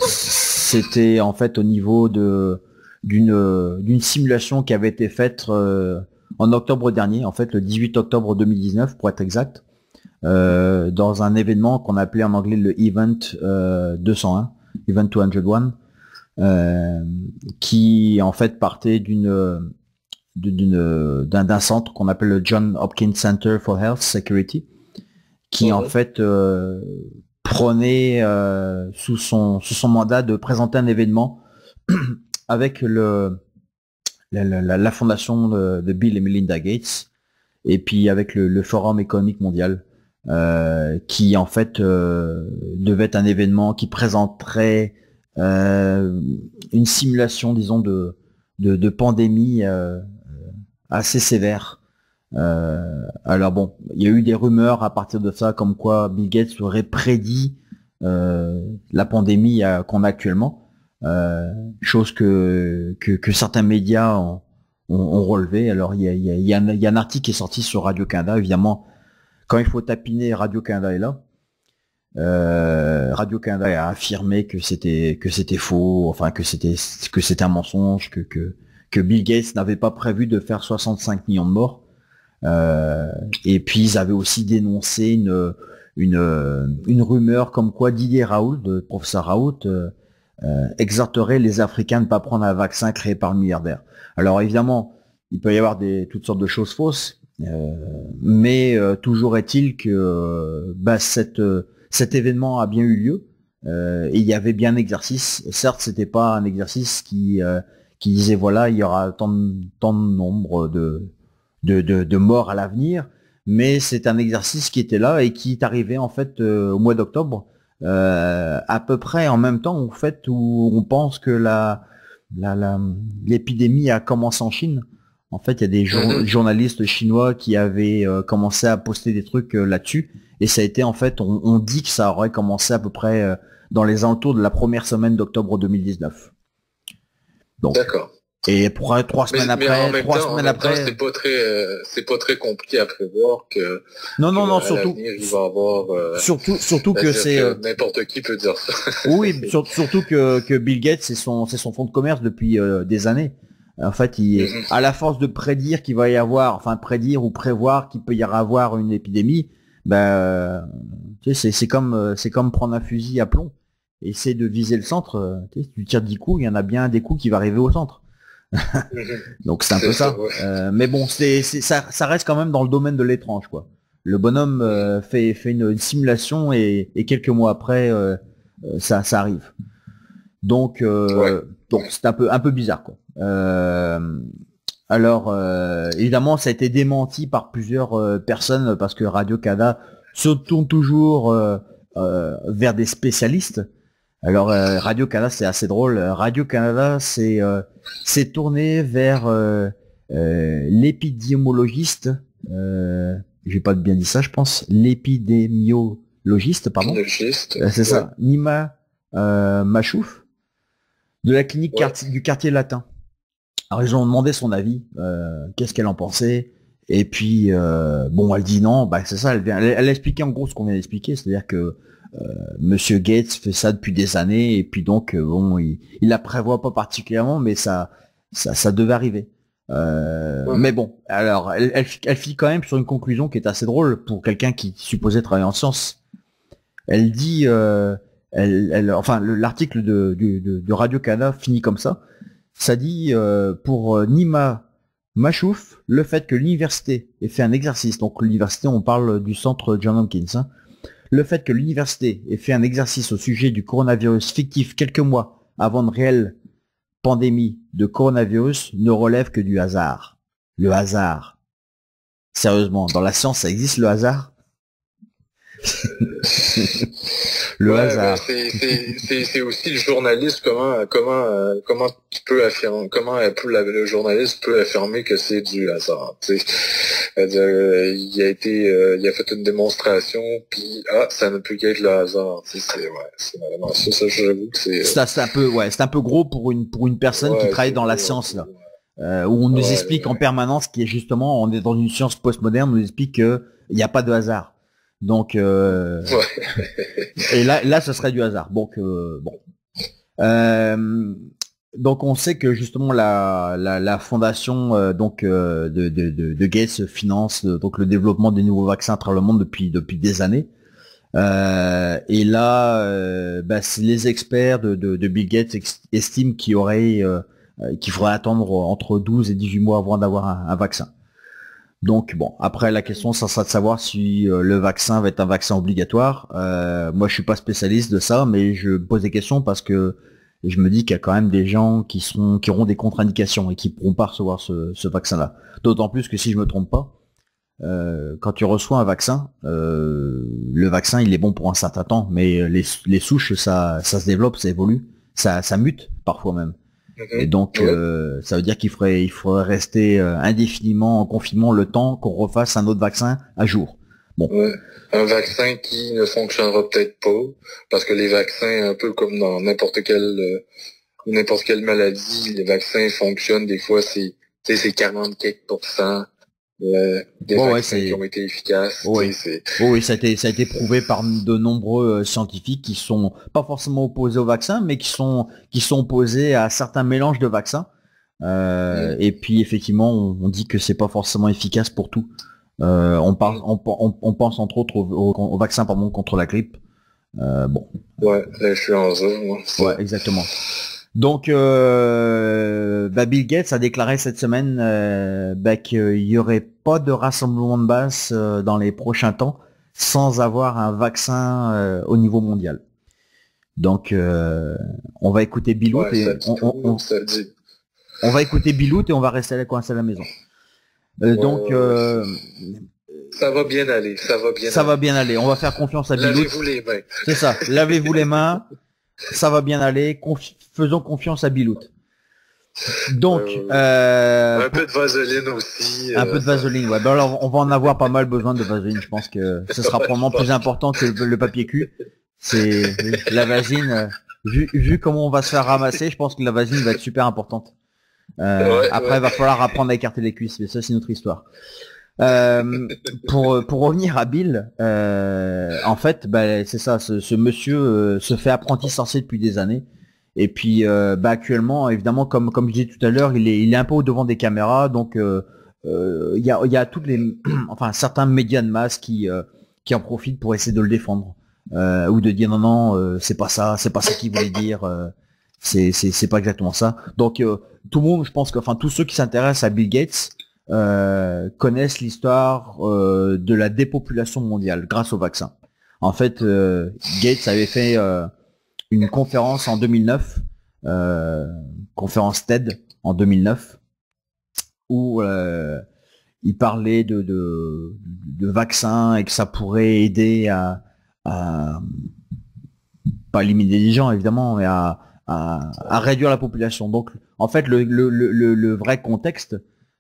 C'était en fait au niveau d'une simulation qui avait été faite en octobre dernier, en fait le 18 octobre 2019 pour être exact. Dans un événement qu'on appelait en anglais le Event 201, Event 201, qui en fait partait d'un centre qu'on appelle le John Hopkins Center for Health Security, qui en fait prenait sous son mandat de présenter un événement avec la fondation de Bill et Melinda Gates, et puis avec le Forum économique mondial. Qui en fait devait être un événement qui présenterait une simulation, disons, de pandémie assez sévère. Alors bon, il y a eu des rumeurs à partir de ça, comme quoi Bill Gates aurait prédit la pandémie qu'on a actuellement, chose que certains médias ont relevé. Alors il y a un article qui est sorti sur Radio-Canada, évidemment. Quand il faut tapiner, Radio-Canada est là. Radio-Canada a affirmé que c'était faux, enfin que c'était un mensonge, que Bill Gates n'avait pas prévu de faire 65 millions de morts. Et puis ils avaient aussi dénoncé une rumeur comme quoi Didier Raoult, le professeur Raoult, exhorterait les Africains de ne pas prendre un vaccin créé par le milliardaire. Alors évidemment, il peut y avoir toutes sortes de choses fausses. Mais toujours est-il que cet événement a bien eu lieu et il y avait bien un exercice. Certes, c'était pas un exercice qui disait voilà, il y aura tant de nombre de morts à l'avenir, mais c'est un exercice qui était là et qui est arrivé en fait au mois d'octobre, à peu près en même temps en fait où on pense que l'épidémie a commencé en Chine. En fait, il y a des journalistes chinois qui avaient commencé à poster des trucs là-dessus. Et ça a été, en fait, on dit que ça aurait commencé à peu près dans les alentours de la première semaine d'octobre 2019. Donc, d'accord. Et pour 3 semaines après, c'est pas très compliqué à prévoir que. Non, surtout. Il va avoir. Surtout que c'est. N'importe qui peut dire ça. Oui, surtout que Bill Gates, c'est son fonds de commerce depuis des années. En fait, à la force de prédire qu'il va y avoir, enfin prédire ou prévoir qu'il peut y avoir une épidémie, tu sais, c'est comme prendre un fusil à plomb, et essayer de viser le centre. Tu sais, si tu tires 10 coups, il y en a bien un des coups qui va arriver au centre. Donc c'est un peu ça. Mais bon, ça reste quand même dans le domaine de l'étrange, quoi. Le bonhomme fait une simulation et quelques mois après, ça arrive. Donc c'est un peu bizarre, quoi. Alors évidemment, ça a été démenti par plusieurs personnes parce que Radio-Canada se tourne toujours vers des spécialistes. Alors Radio-Canada, c'est assez drôle. Radio-Canada c'est tourné vers l'épidémiologiste. J'ai pas bien dit ça, je pense. L'épidémiologiste, pardon. C'est ça. Nima Machouf, de la clinique du quartier latin. Alors ils ont demandé son avis, qu'est-ce qu'elle en pensait, et puis elle dit non, c'est ça, elle a expliqué en gros ce qu'on vient d'expliquer, c'est-à-dire que Monsieur Gates fait ça depuis des années, et puis donc il la prévoit pas particulièrement, mais ça devait arriver. Mais bon, alors elle finit quand même sur une conclusion qui est assez drôle pour quelqu'un qui supposait travailler en sciences. Elle dit l'article de Radio-Canada finit comme ça. Ça dit pour Nima Machouf, le fait que l'université ait fait un exercice, donc l'université, on parle du centre John Hopkins, hein, le fait que l'université ait fait un exercice au sujet du coronavirus fictif quelques mois avant une réelle pandémie de coronavirus ne relève que du hasard. Le hasard. Sérieusement, dans la science, ça existe le hasard? Hasard. C'est aussi le journaliste, comment tu peux affirmer, le journaliste peut affirmer que c'est du hasard. Il a fait une démonstration, puis ça ne peut qu'être le hasard. C'est vraiment ça, j'avoue que c'est. C'est un peu gros pour une personne qui travaille dans la science là. Où on nous explique en permanence qui est justement, on est dans une science postmoderne, on nous explique qu'il n'y a pas de hasard. Donc et là ce serait du hasard. Donc donc on sait que justement la fondation de Gates finance donc le développement des nouveaux vaccins à travers le monde depuis des années. Et là les experts de Bill Gates estiment qu'il faudrait attendre entre 12 et 18 mois avant d'avoir un vaccin. Donc bon, après la question, ça sera de savoir si le vaccin va être un vaccin obligatoire. Moi, je suis pas spécialiste de ça, mais je pose des questions parce que je me dis qu'il y a quand même des gens qui auront des contre-indications et qui pourront pas recevoir ce vaccin-là. D'autant plus que si je me trompe pas, quand tu reçois un vaccin, le vaccin il est bon pour un certain temps, mais les souches ça se développe, ça évolue, ça mute parfois même. Et donc ça veut dire qu'il faudrait rester indéfiniment en confinement le temps qu'on refasse un autre vaccin à jour. Bon. Un vaccin qui ne fonctionnera peut-être pas, parce que les vaccins, un peu comme dans n'importe quelle maladie, les vaccins fonctionnent des fois, c'est 40 quelques % des vaccins qui ont été efficaces. Oui, ça a été prouvé par de nombreux scientifiques qui sont pas forcément opposés au vaccin, mais qui sont opposés à certains mélanges de vaccins. Et puis effectivement, on dit que c'est pas forcément efficace pour tout. On pense entre autres au vaccin contre la grippe. L'influenza. Ouais, exactement. Donc, Bill Gates a déclaré cette semaine qu'il y aurait pas de rassemblement de masse dans les prochains temps sans avoir un vaccin au niveau mondial. Donc, on va écouter Bilout on va écouter Bilout et on va rester coincé à la maison. Ça va bien aller. Ça va bien aller. On va faire confiance à Bilout. Lavez-vous les mains. C'est ça. Lavez-vous les mains. Ça va bien aller. Faisons confiance à Bilout. Donc, un peu de vaseline aussi. Un peu de vaseline, ouais. Alors, on va en avoir pas mal besoin de vaseline. Je pense que ce sera probablement plus important que le papier cul. C'est la vaseline. Vu comment on va se faire ramasser, je pense que la vaseline va être super importante. Après, il va falloir apprendre à écarter les cuisses, mais ça, c'est une autre histoire. Pour revenir à Bill, en fait, c'est ça. Ce monsieur se fait apprenti sorcier depuis des années. Et puis actuellement, évidemment, comme je disais tout à l'heure, il est un peu au devant des caméras, donc il y a toutes les enfin certains médias de masse qui en profitent pour essayer de le défendre. Ou de dire non, c'est pas ça qu'il voulait dire, c'est pas exactement ça. Donc tout le monde, je pense que enfin tous ceux qui s'intéressent à Bill Gates connaissent l'histoire de la dépopulation mondiale grâce au vaccin. En fait, Gates avait fait une conférence en 2009, conférence TED en 2009, où il parlait de vaccins et que ça pourrait aider à pas éliminer les gens évidemment, mais à réduire la population. Donc en fait le vrai contexte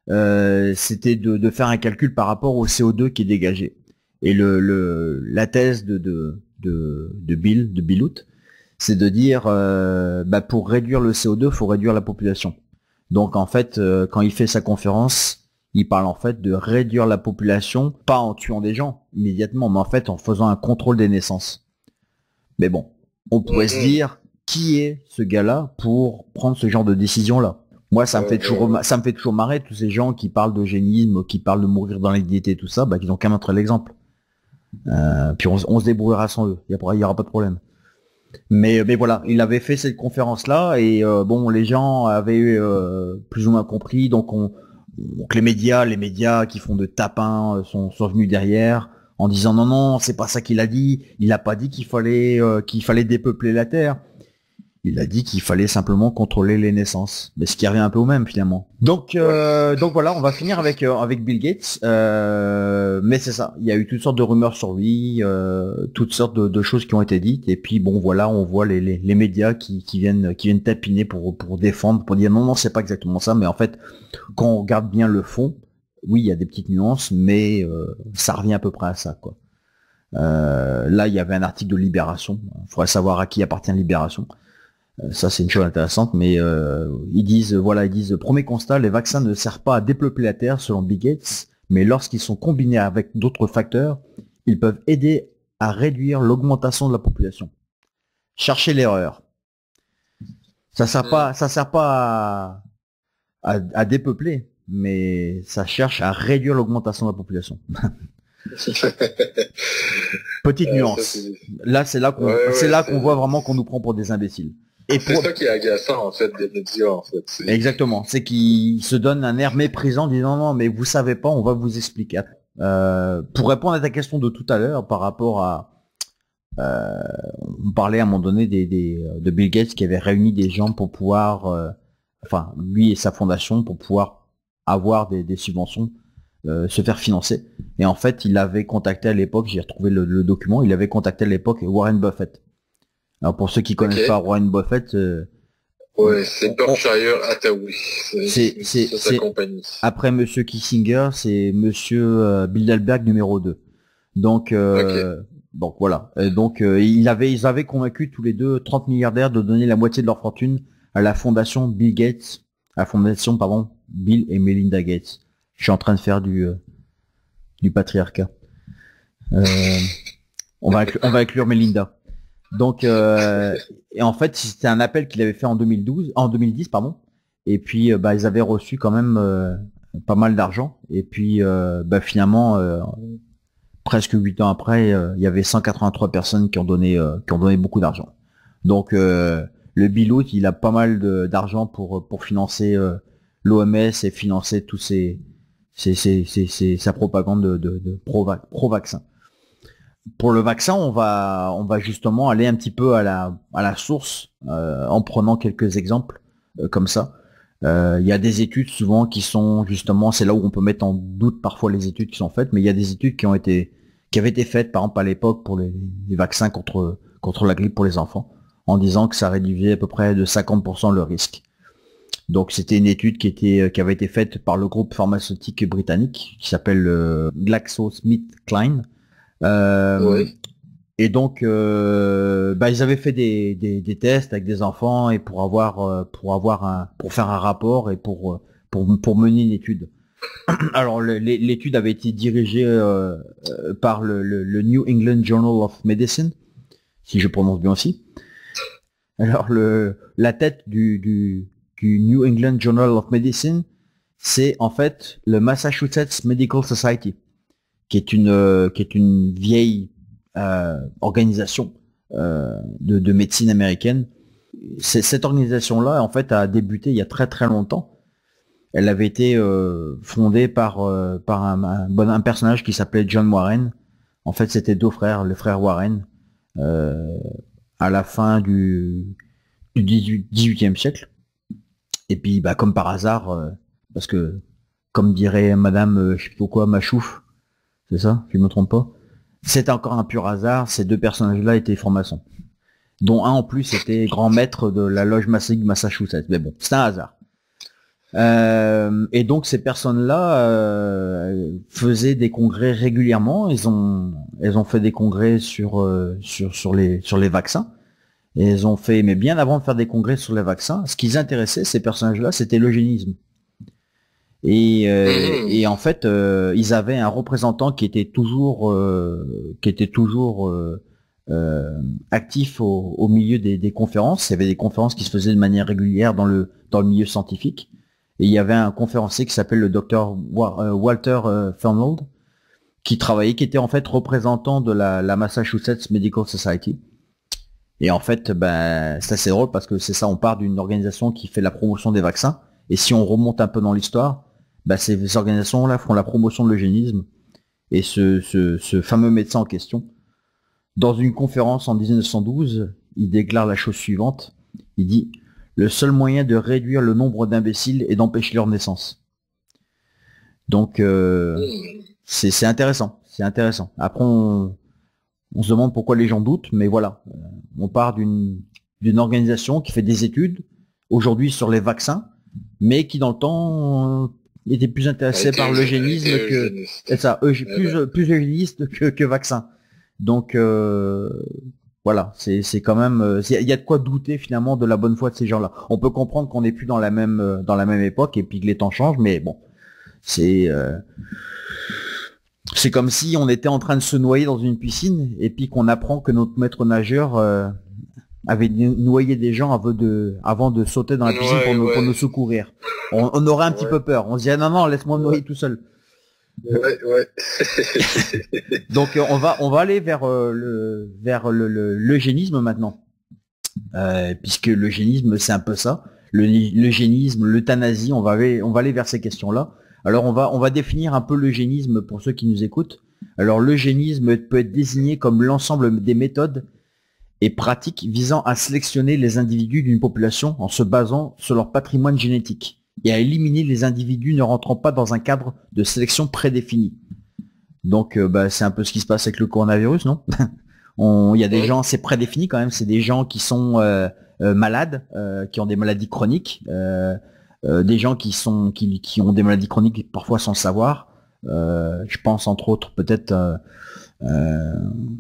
c'était de faire un calcul par rapport au CO2 qui est dégagé. Et la thèse de Billout, c'est de dire pour réduire le CO2, faut réduire la population. Donc en fait, quand il fait sa conférence, il parle en fait de réduire la population, pas en tuant des gens immédiatement, mais en fait en faisant un contrôle des naissances. Mais bon, on pourrait se dire, qui est ce gars-là pour prendre ce genre de décision-là? Moi, ça me fait toujours marrer tous ces gens qui parlent d'eugénisme, qui parlent de mourir dans la dignité, tout ça, qu'ils ont qu'à montrer l'exemple. Puis on se débrouillera sans eux, il y aura pas de problème. Mais voilà, il avait fait cette conférence-là et bon, les gens avaient plus ou moins compris, donc les médias qui font de tapin sont venus derrière en disant non, c'est pas ça qu'il a dit. Il a pas dit qu'il fallait dépeupler la Terre. Il a dit qu'il fallait simplement contrôler les naissances, mais ce qui revient un peu au même finalement. Donc voilà, on va finir avec Bill Gates. Mais c'est ça, il y a eu toutes sortes de rumeurs sur lui, toutes sortes de choses qui ont été dites. Et puis bon voilà, on voit les médias qui viennent tapiner pour défendre, pour dire non, c'est pas exactement ça. Mais en fait, quand on regarde bien le fond, oui, il y a des petites nuances, mais ça revient à peu près à ça, quoi. Là, il y avait un article de Libération. Il faudrait savoir à qui appartient Libération. Ça c'est une chose intéressante, mais ils disent premier constat, les vaccins ne servent pas à dépeupler la Terre selon Bill Gates, mais lorsqu'ils sont combinés avec d'autres facteurs, ils peuvent aider à réduire l'augmentation de la population. Cherchez l'erreur. Ça sert pas à dépeupler, mais ça cherche à réduire l'augmentation de la population. Petite nuance. Là c'est là qu'on voit vraiment qu'on nous prend pour des imbéciles. C'est ça qui est agaçant en fait des médias en fait. Exactement, c'est qu'ils se donnent un air méprisant, disant non mais vous savez pas, on va vous expliquer. Pour répondre à ta question de tout à l'heure par rapport à on parlait à un moment donné de Bill Gates qui avait réuni des gens pour pouvoir enfin lui et sa fondation pour pouvoir avoir des subventions, se faire financer. Et en fait il avait contacté à l'époque, j'ai retrouvé le document, il avait contacté à l'époque Warren Buffett. Alors pour ceux qui connaissent pas Warren Buffett, c'est Berkshire Hathaway, c'est sa compagnie. Après Monsieur Kissinger, c'est Monsieur Bilderberg numéro 2. Donc donc voilà. Donc ils avaient convaincu tous les deux 30 milliardaires de donner la moitié de leur fortune à la fondation Bill Gates, à la fondation Bill et Melinda Gates. Je suis en train de faire du patriarcat. On va inclure Melinda. Donc et en fait c'était un appel qu'il avait fait en 2010 pardon. Et puis ils avaient reçu quand même pas mal d'argent. Et puis finalement presque 8 ans après, il y avait 183 personnes qui ont donné beaucoup d'argent. Donc le Billout, il a pas mal d'argent pour financer l'OMS et financer tous sa propagande de pro-vaccin. Pour le vaccin, on va justement aller un petit peu à la source en prenant quelques exemples comme ça. Il y a des études souvent qui sont justement, c'est là où on peut mettre en doute parfois les études qui sont faites, mais il y a des études qui avaient été faites par exemple à l'époque pour les vaccins contre la grippe pour les enfants, en disant que ça réduisait à peu près de 50% le risque. Donc c'était une étude qui avait été faite par le groupe pharmaceutique britannique qui s'appelle GlaxoSmithKline. Et donc ils avaient fait des tests avec des enfants et pour faire un rapport et pour mener une étude. Alors l'étude avait été dirigée par le New England Journal of Medicine, si je prononce bien aussi. Alors la tête du New England Journal of Medicine, c'est en fait le Massachusetts Medical Society, qui est une vieille organisation de médecine américaine. Cette organisation-là, en fait, a débuté il y a très très longtemps. Elle avait été fondée par un personnage qui s'appelait John Warren. En fait, c'était deux frères, le frère Warren, à la fin du 18e siècle. Et puis, bah, comme par hasard, parce que, comme dirait Madame, je sais pas quoi, Machouf, c'est ça, je ne me trompe pas, c'est encore un pur hasard, ces deux personnages-là étaient francs-maçons. Dont un en plus était grand maître de la loge maçonnique Massachusetts. Mais bon, c'est un hasard. Et donc ces personnes-là faisaient des congrès régulièrement. Elles ont fait des congrès sur les vaccins. Et elles ont fait, mais bien avant de faire des congrès sur les vaccins, ce qui les intéressait, ces personnages-là, c'était l'eugénisme. Et en fait, ils avaient un représentant qui était toujours actif au milieu des conférences. Il y avait des conférences qui se faisaient de manière régulière dans le milieu scientifique. Et il y avait un conférencier qui s'appelle le docteur Walter Fernald, qui était en fait représentant de la Massachusetts Medical Society. Et en fait, ben, c'est assez drôle parce que c'est ça, on part d'une organisation qui fait la promotion des vaccins. Et si on remonte un peu dans l'histoire, ben, ces organisations-là font la promotion de l'eugénisme. Et ce fameux médecin en question, dans une conférence en 1912, il déclare la chose suivante. Il dit: le seul moyen de réduire le nombre d'imbéciles est d'empêcher leur naissance. Donc, c'est intéressant. C'est intéressant. Après, on se demande pourquoi les gens doutent, mais voilà. On part d'une organisation qui fait des études, aujourd'hui sur les vaccins, mais qui dans le temps était plus intéressée par l'eugénisme que... C'est ça, plus eugéniste que vaccin. Donc voilà, c'est quand même, il y a de quoi douter finalement de la bonne foi de ces gens-là. On peut comprendre qu'on n'est plus dans la même époque et puis que les temps changent, mais bon, c'est comme si on était en train de se noyer dans une piscine et puis qu'on apprend que notre maître nageur avait noyé des gens avant de sauter dans la piscine pour nous secourir. On aurait un petit peu peur. On se dirait non, laisse-moi me noyer tout seul. Ouais. Donc on va aller vers l'eugénisme maintenant, puisque l'eugénisme c'est un peu ça, l'eugénisme, l'euthanasie, on va aller vers ces questions-là. Alors on va définir un peu l'eugénisme pour ceux qui nous écoutent. Alors l'eugénisme peut être désigné comme l'ensemble des méthodes et pratiques visant à sélectionner les individus d'une population en se basant sur leur patrimoine génétique et à éliminer les individus ne rentrant pas dans un cadre de sélection prédéfini. Donc bah, c'est un peu ce qui se passe avec le coronavirus, non? Il y a des gens, c'est prédéfini quand même, c'est des gens qui sont malades, qui ont des maladies chroniques, des gens qui ont des maladies chroniques parfois sans le savoir. Je pense entre autres peut-être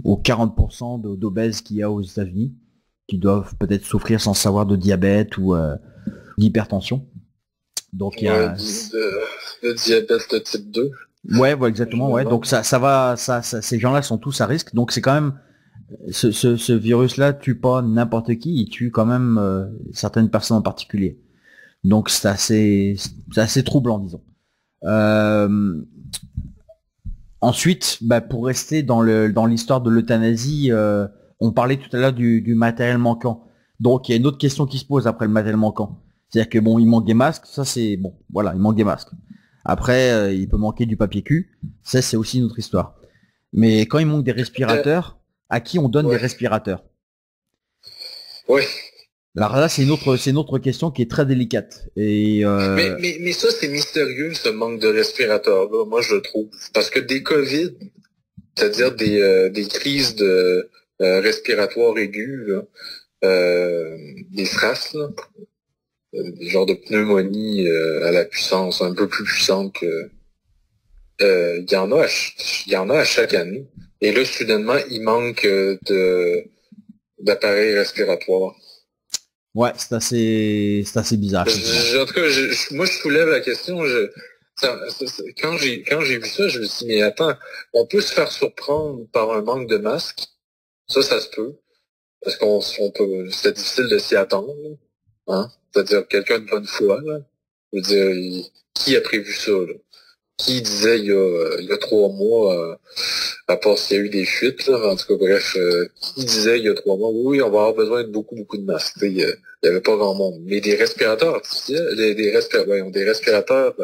aux 40% d'obèses qu'il y a aux États-Unis, qui doivent peut-être souffrir sans savoir de diabète ou d'hypertension. Donc il y a le diabète de type 2. Ouais, voilà, exactement, ouais. Donc ça va, ces gens-là sont tous à risque. Donc c'est quand même ce virus-là tue pas n'importe qui, il tue quand même certaines personnes en particulier. Donc c'est assez troublant, disons. Ensuite, bah, pour rester dans l'histoire de l'euthanasie, on parlait tout à l'heure du matériel manquant. Donc il y a une autre question qui se pose après le matériel manquant. C'est-à-dire que bon, il manque des masques, ça c'est bon, voilà, il manque des masques. Après, il peut manquer du papier cul, ça c'est aussi une autre histoire. Mais quand il manque des respirateurs, à qui on donne des respirateurs? Oui. Alors là, c'est une autre question qui est très délicate. Et mais ça, c'est mystérieux, ce manque de respirateurs, là, moi je trouve. Parce que des COVID, c'est-à-dire des crises de respiratoires aigus, là, des SRAS, là, des genres de pneumonie à la puissance un peu plus puissante que il y en a à chaque année. Et là, soudainement, il manque d'appareils respiratoires. Ouais, c'est assez bizarre. En tout cas, moi, je soulève la question. Quand j'ai vu ça, je me suis dit, mais attends, on peut se faire surprendre par un manque de masques. Ça se peut. parce c'était difficile de s'y attendre, hein? C'est-à-dire quelqu'un de bonne foi, là. Je veux dire, qui a prévu ça, là? Qui disait il y a 3 mois, à part s'il y a eu des fuites, là, en tout cas, bref, qui disait il y a 3 mois, oui, on va avoir besoin de beaucoup de masques. Il y avait pas grand monde. Mais des respirateurs artificiels, des respirateurs,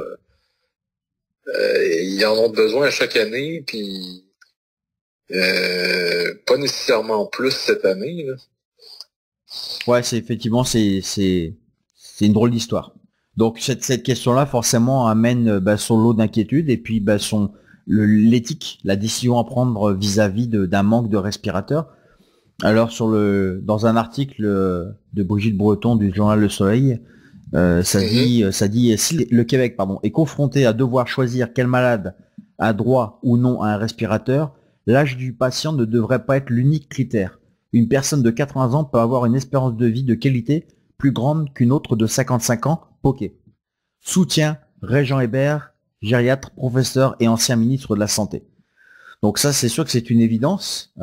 ils en ont besoin à chaque année, puis pas nécessairement plus cette année, là. Ouais, c'est effectivement c'est une drôle d'histoire. Donc cette question-là forcément amène son lot d'inquiétude et puis l'éthique, la décision à prendre vis-à-vis d'un manque de respirateurs. Alors dans un article de Brigitte Breton du journal Le Soleil, ça dit si le Québec est confronté à devoir choisir quel malade a droit ou non à un respirateur, l'âge du patient ne devrait pas être l'unique critère. Une personne de 80 ans peut avoir une espérance de vie de qualité plus grande qu'une autre de 55 ans. Ok. Soutien Régent Hébert, gériatre, professeur et ancien ministre de la Santé. Donc ça, c'est sûr que c'est une évidence.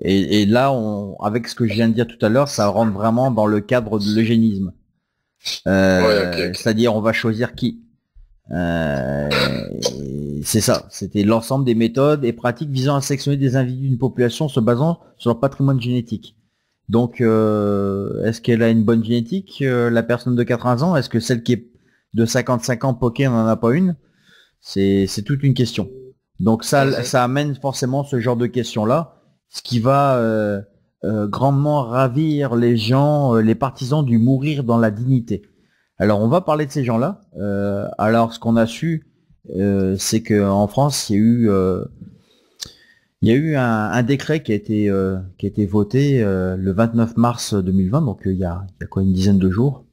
Et là, avec ce que je viens de dire tout à l'heure, ça rentre vraiment dans le cadre de l'eugénisme. Okay. C'est-à-dire, on va choisir qui. C'est ça. C'était l'ensemble des méthodes et pratiques visant à sélectionner des individus d'une population se basant sur leur patrimoine génétique. Donc, est-ce qu'elle a une bonne génétique, la personne de 80 ans? Est-ce que celle qui est de 55 ans poké n'en a pas une? C'est toute une question. Donc ça amène forcément ce genre de questions-là, ce qui va grandement ravir les gens, les partisans du mourir dans la dignité. Alors on va parler de ces gens-là. Alors ce qu'on a su, c'est qu'en France, il y a eu un décret qui a été voté le 29 mars 2020, donc il y a quoi, une dizaine de jours,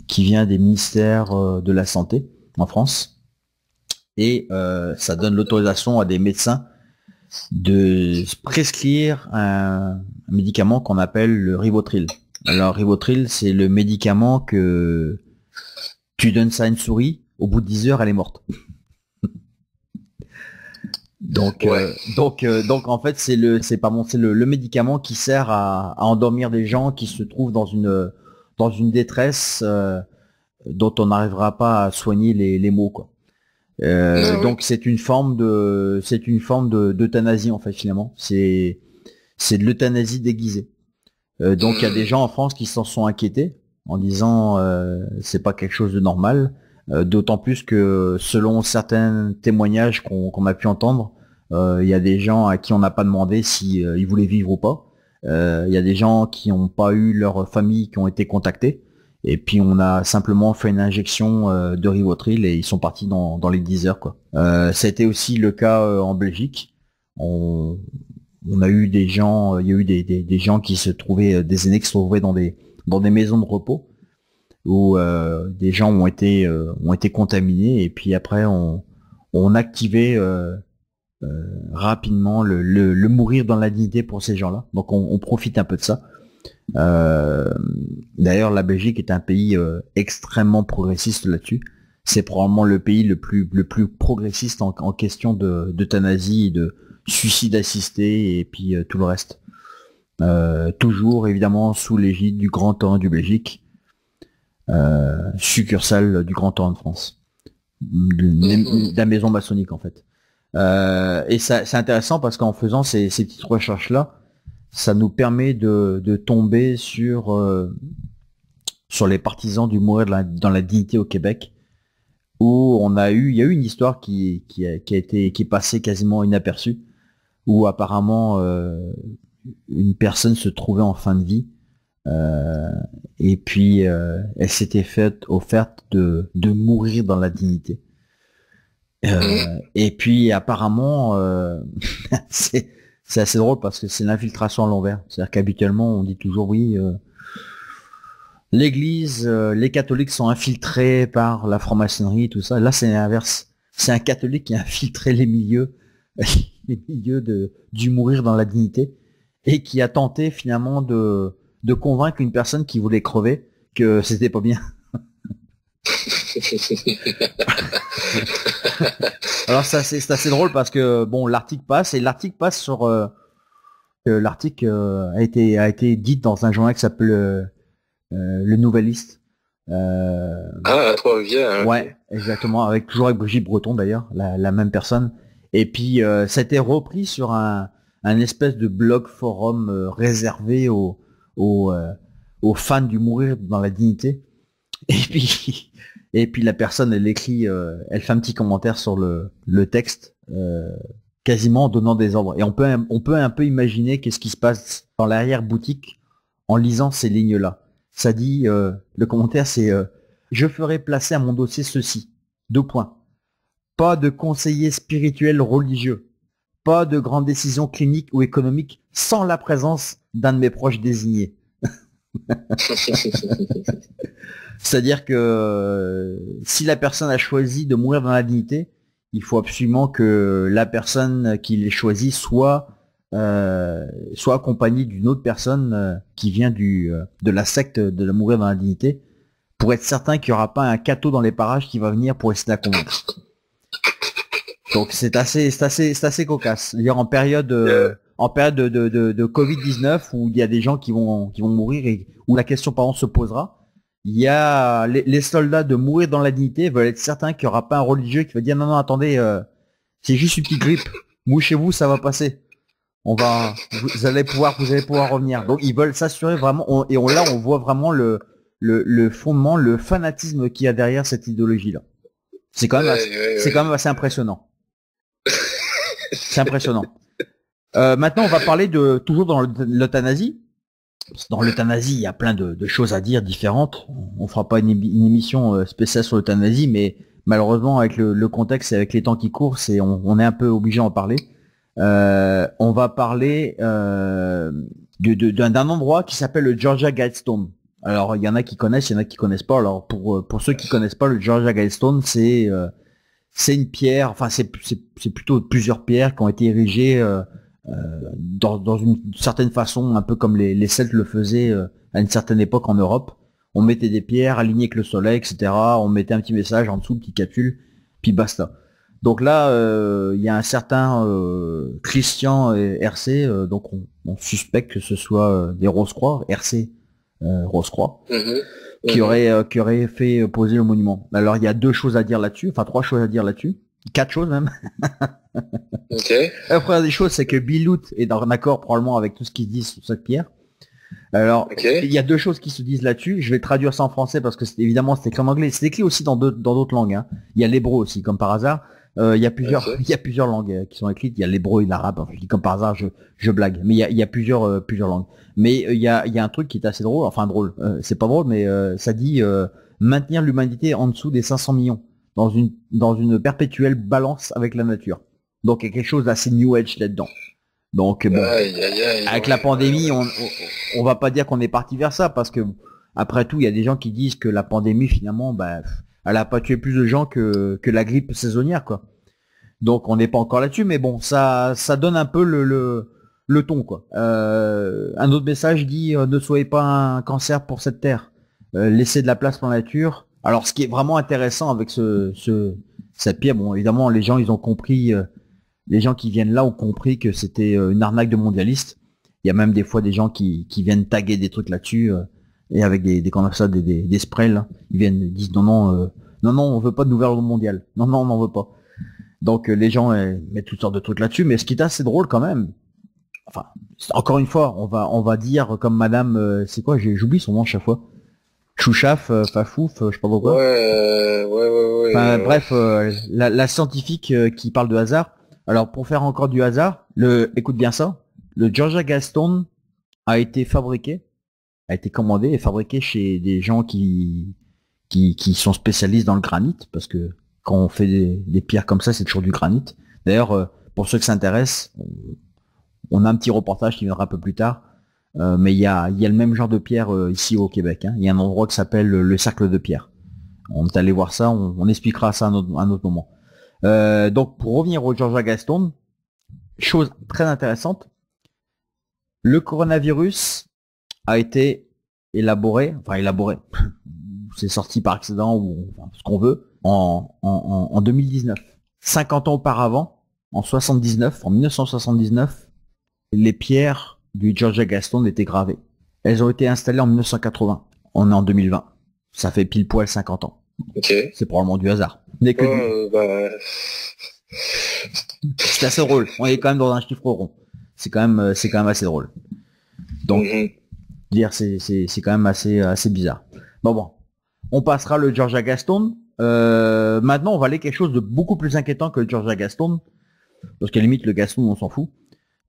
qui vient des ministères de la Santé en France. Et ça donne l'autorisation à des médecins de prescrire un médicament qu'on appelle le Rivotril. Alors Rivotril, c'est le médicament que tu donnes ça à une souris, au bout de 10 heures, elle est morte. Donc en fait c'est le médicament qui sert à endormir des gens qui se trouvent dans une détresse dont on n'arrivera pas à soigner les maux, quoi. Donc c'est une forme d'euthanasie en fait, finalement. C'est de l'euthanasie déguisée. Donc il y a des gens en France qui s'en sont inquiétés en disant c'est pas quelque chose de normal. D'autant plus que selon certains témoignages qu'on a pu entendre, il y a des gens à qui on n'a pas demandé si ils voulaient vivre ou pas. Il y a des gens qui n'ont pas eu leur famille qui ont été contactés. Et puis on a simplement fait une injection de Rivotril et ils sont partis dans les 10 heures, quoi. Ça a été aussi le cas en Belgique. On a eu des gens, il y a eu des gens qui se trouvaient, des aînés qui se trouvaient dans des maisons de repos où des gens ont été contaminés et puis après on activait rapidement le mourir dans la dignité pour ces gens-là. Donc on profite un peu de ça. D'ailleurs la Belgique est un pays extrêmement progressiste là-dessus. C'est probablement le pays le plus progressiste en question d'euthanasie, de suicide assisté et puis tout le reste. Toujours évidemment sous l'égide du Grand Orient du Belgique, succursale du Grand Orient de France, de la maison maçonnique en fait. Et ça, c'est intéressant parce qu'en faisant ces petites recherches là, ça nous permet de tomber sur les partisans du mourir dans la dignité au Québec, où il y a eu une histoire qui est passée quasiment inaperçue, où apparemment une personne se trouvait en fin de vie et puis elle s'était offerte de mourir dans la dignité. Et puis apparemment c'est assez drôle parce que c'est l'infiltration à l'envers. C'est-à-dire qu'habituellement on dit toujours oui, l'église, les catholiques sont infiltrés par la franc-maçonnerie et tout ça. Là c'est l'inverse. C'est un catholique qui a infiltré les milieux du mourir dans la dignité et qui a tenté finalement de convaincre une personne qui voulait crever que c'était pas bien. Alors ça c'est assez drôle parce que bon l'article passe sur l'article a été dit dans un journal qui s'appelle Le Nouvelliste. À Trois-Rivières. Ouais, exactement, toujours avec Brigitte Breton d'ailleurs, la même personne. Et puis ça a été repris sur un espèce de blog forum réservé aux fans du mourir dans la dignité. Et puis la personne, elle écrit, elle fait un petit commentaire sur le texte, quasiment en donnant des ordres. Et on peut un peu imaginer qu'est-ce qui se passe dans l'arrière-boutique en lisant ces lignes-là. Ça dit, le commentaire c'est je ferai placer à mon dossier ceci. 2 points. Pas de conseiller spirituel religieux. Pas de grandes décisions cliniques ou économiques sans la présence d'un de mes proches désignés. C'est-à-dire que si la personne a choisi de mourir dans la dignité, il faut absolument que la personne qui l'ait choisi soit accompagnée d'une autre personne qui vient de la secte de la mourir dans la dignité, pour être certain qu'il n'y aura pas un cateau dans les parages qui va venir pour essayer de la convaincre. Donc c'est assez cocasse. D'ailleurs en période de Covid-19 où il y a des gens qui vont mourir et où la question par exemple se posera, il y a les soldats de mourir dans la dignité veulent être certains qu'il n'y aura pas un religieux qui va dire non attendez, c'est juste une petite grippe, mouchez-vous, ça va passer. Vous allez pouvoir revenir. Donc ils veulent s'assurer vraiment, là on voit vraiment le fondement, le fanatisme qu'il y a derrière cette idéologie là. C'est quand même assez impressionnant. C'est impressionnant. Maintenant on va parler toujours dans l'euthanasie. Dans l'euthanasie, il y a plein de choses à dire différentes. On fera pas une émission spéciale sur l'euthanasie, mais malheureusement avec le contexte et avec les temps qui courent, on est un peu obligé d'en parler. On va parler d'un endroit qui s'appelle le Georgia Guidestone. Alors il y en a qui connaissent, il y en a qui connaissent pas. Alors pour ceux qui connaissent pas, le Georgia Guidestone, c'est une pierre, enfin c'est plutôt plusieurs pierres qui ont été érigées dans une certaine façon, un peu comme les Celtes le faisaient à une certaine époque en Europe. On mettait des pierres alignées avec le soleil, etc. On mettait un petit message en dessous, petit capsule, puis basta. Donc là, il y a un certain Christian RC, donc on suspecte que ce soit des Rose-Croix, RC Rose-Croix, qui aurait fait poser le monument. Alors il y a 2 choses à dire là-dessus, enfin 3 choses à dire là-dessus, 4 choses même. Okay. La première des choses, c'est que Bilout est en accord probablement avec tout ce qu'ils disent sur cette pierre. Alors, il y a 2 choses qui se disent là-dessus. Je vais traduire ça en français parce que évidemment c'est écrit en anglais. C'est écrit aussi dans d'autres langues. Hein. Il y a l'hébreu aussi, comme par hasard. Il y a plusieurs langues qui sont écrites. Il y a l'hébreu et l'arabe. Enfin, je dis comme par hasard, je blague. Mais il y a plusieurs langues. Mais il y a un truc qui est assez drôle. Enfin drôle. C'est pas drôle, mais ça dit maintenir l'humanité en dessous des 500 millions dans une perpétuelle balance avec la nature. Donc il y a quelque chose d'assez new age là-dedans. Donc bon, avec la pandémie, on va pas dire qu'on est parti vers ça parce que après tout, il y a des gens qui disent que la pandémie finalement, elle a pas tué plus de gens que la grippe saisonnière quoi. Donc on n'est pas encore là-dessus, mais bon, ça donne un peu le ton quoi. Un autre message dit ne soyez pas un cancer pour cette terre, laissez de la place pour la nature. Alors ce qui est vraiment intéressant avec cette pierre, bon évidemment les gens ils ont compris. Les gens qui viennent là ont compris que c'était une arnaque de mondialistes. Il y a même des fois des gens qui viennent taguer des trucs là-dessus et avec des sprays là. Ils disent non, on veut pas de nouvel ordre mondial. Non, on n'en veut pas. Donc les gens mettent toutes sortes de trucs là-dessus. Mais ce qui est assez drôle quand même. Enfin, encore une fois, on va dire comme Madame, c'est quoi, j'oublie son nom chaque fois. Chouchaf, Fafouf, je sais pas pourquoi. Ouais. Enfin, bref, la scientifique qui parle de hasard. Alors pour faire encore du hasard, écoute bien ça, le Georgia Guidestone a été commandé et fabriqué chez des gens qui sont spécialistes dans le granit, parce que quand on fait des pierres comme ça, c'est toujours du granit. D'ailleurs, pour ceux qui s'intéressent, on a un petit reportage qui viendra un peu plus tard, mais il y a le même genre de pierre ici au Québec. Hein. Il y a un endroit qui s'appelle le Cercle de Pierre. On est allé voir ça, on expliquera ça à un autre moment. Donc pour revenir au Georgia Guidestone, chose très intéressante, le coronavirus a été élaboré, c'est sorti par accident ou enfin, ce qu'on veut, en 2019. 50 ans auparavant, en 1979, les pierres du Georgia Gaston étaient gravées. Elles ont été installées en 1980. On est en 2020. Ça fait pile poil 50 ans. Ok. C'est probablement du hasard. C'est assez drôle. On est quand même dans un chiffre rond. C'est quand même assez drôle. Donc, dire c'est quand même assez bizarre. Bon. On passera le Georgia Gaston. Maintenant, on va aller quelque chose de beaucoup plus inquiétant que le Georgia Gaston. Parce qu'à la limite, le Gaston, on s'en fout.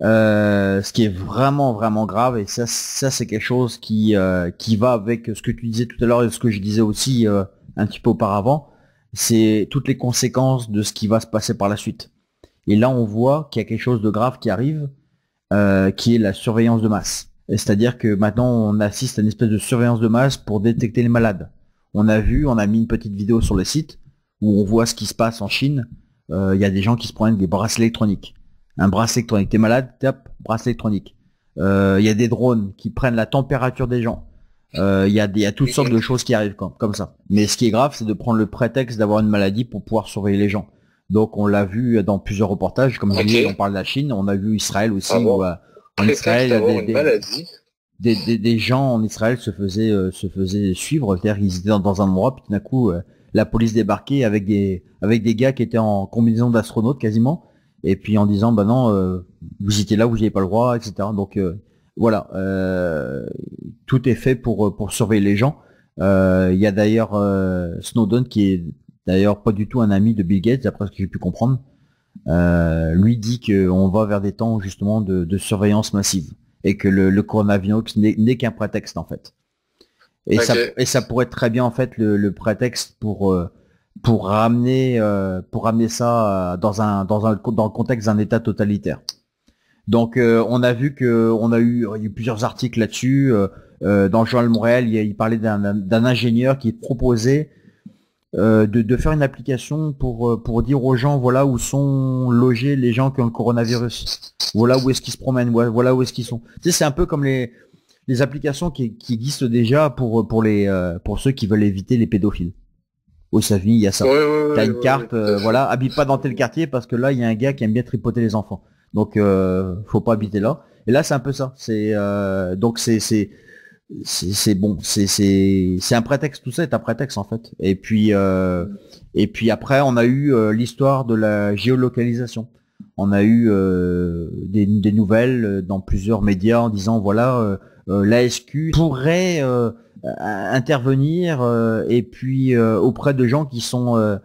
Ce qui est vraiment grave, et ça c'est quelque chose qui va avec ce que tu disais tout à l'heure et ce que je disais aussi un petit peu auparavant, c'est toutes les conséquences de ce qui va se passer par la suite. Et là on voit qu'il y a quelque chose de grave qui arrive, qui est la surveillance de masse. C'est-à-dire que maintenant on assiste à une espèce de surveillance de masse pour détecter les malades. On a mis une petite vidéo sur le site où on voit ce qui se passe en Chine. Il y a des gens qui se prennent des bracelets électroniques. Un bracelet électronique, t'es malade, tape, bracelet électronique. Il y a des drones qui prennent la température des gens. Il y a toutes sortes de choses qui arrivent comme ça. Mais ce qui est grave, c'est de prendre le prétexte d'avoir une maladie pour pouvoir surveiller les gens. Donc on l'a vu dans plusieurs reportages, comme je disais, on parle de la Chine, on a vu Israël aussi. En Israël, des gens en Israël se faisaient suivre, c'est-à-dire qu'ils étaient dans un endroit, puis tout d'un coup, la police débarquait avec des gars qui étaient en combinaison d'astronautes quasiment. Et puis en disant bah non, vous étiez là, vous n'avez pas le droit, etc. Donc voilà, tout est fait pour surveiller les gens. Il y a d'ailleurs Snowden qui est d'ailleurs pas du tout un ami de Bill Gates, d'après ce que j'ai pu comprendre. Lui dit qu'on va vers des temps justement de surveillance massive et que le coronavirus n'est qu'un prétexte en fait. Et ça pourrait être très bien en fait le prétexte pour ramener ça dans le contexte d'un État totalitaire. Donc on a vu il y a eu plusieurs articles là-dessus. Dans le journal de Montréal, il parlait d'un ingénieur qui proposait de faire une application pour dire aux gens voilà où sont logés les gens qui ont le coronavirus. Voilà où est-ce qu'ils se promènent, voilà où est-ce qu'ils sont. Tu sais, c'est un peu comme les applications qui existent déjà pour ceux qui veulent éviter les pédophiles. Aux États-Unis, il y a ça. T'as une carte, voilà, habite pas dans tel quartier parce que là, il y a un gars qui aime bien tripoter les enfants. Donc, faut pas habiter là. Et là, c'est un peu ça. C'est donc c'est bon, c'est un prétexte. Tout ça est un prétexte en fait. Et puis après, on a eu l'histoire de la géolocalisation. On a eu des nouvelles dans plusieurs médias en disant voilà, l'ASQ pourrait intervenir et puis auprès de gens qui sont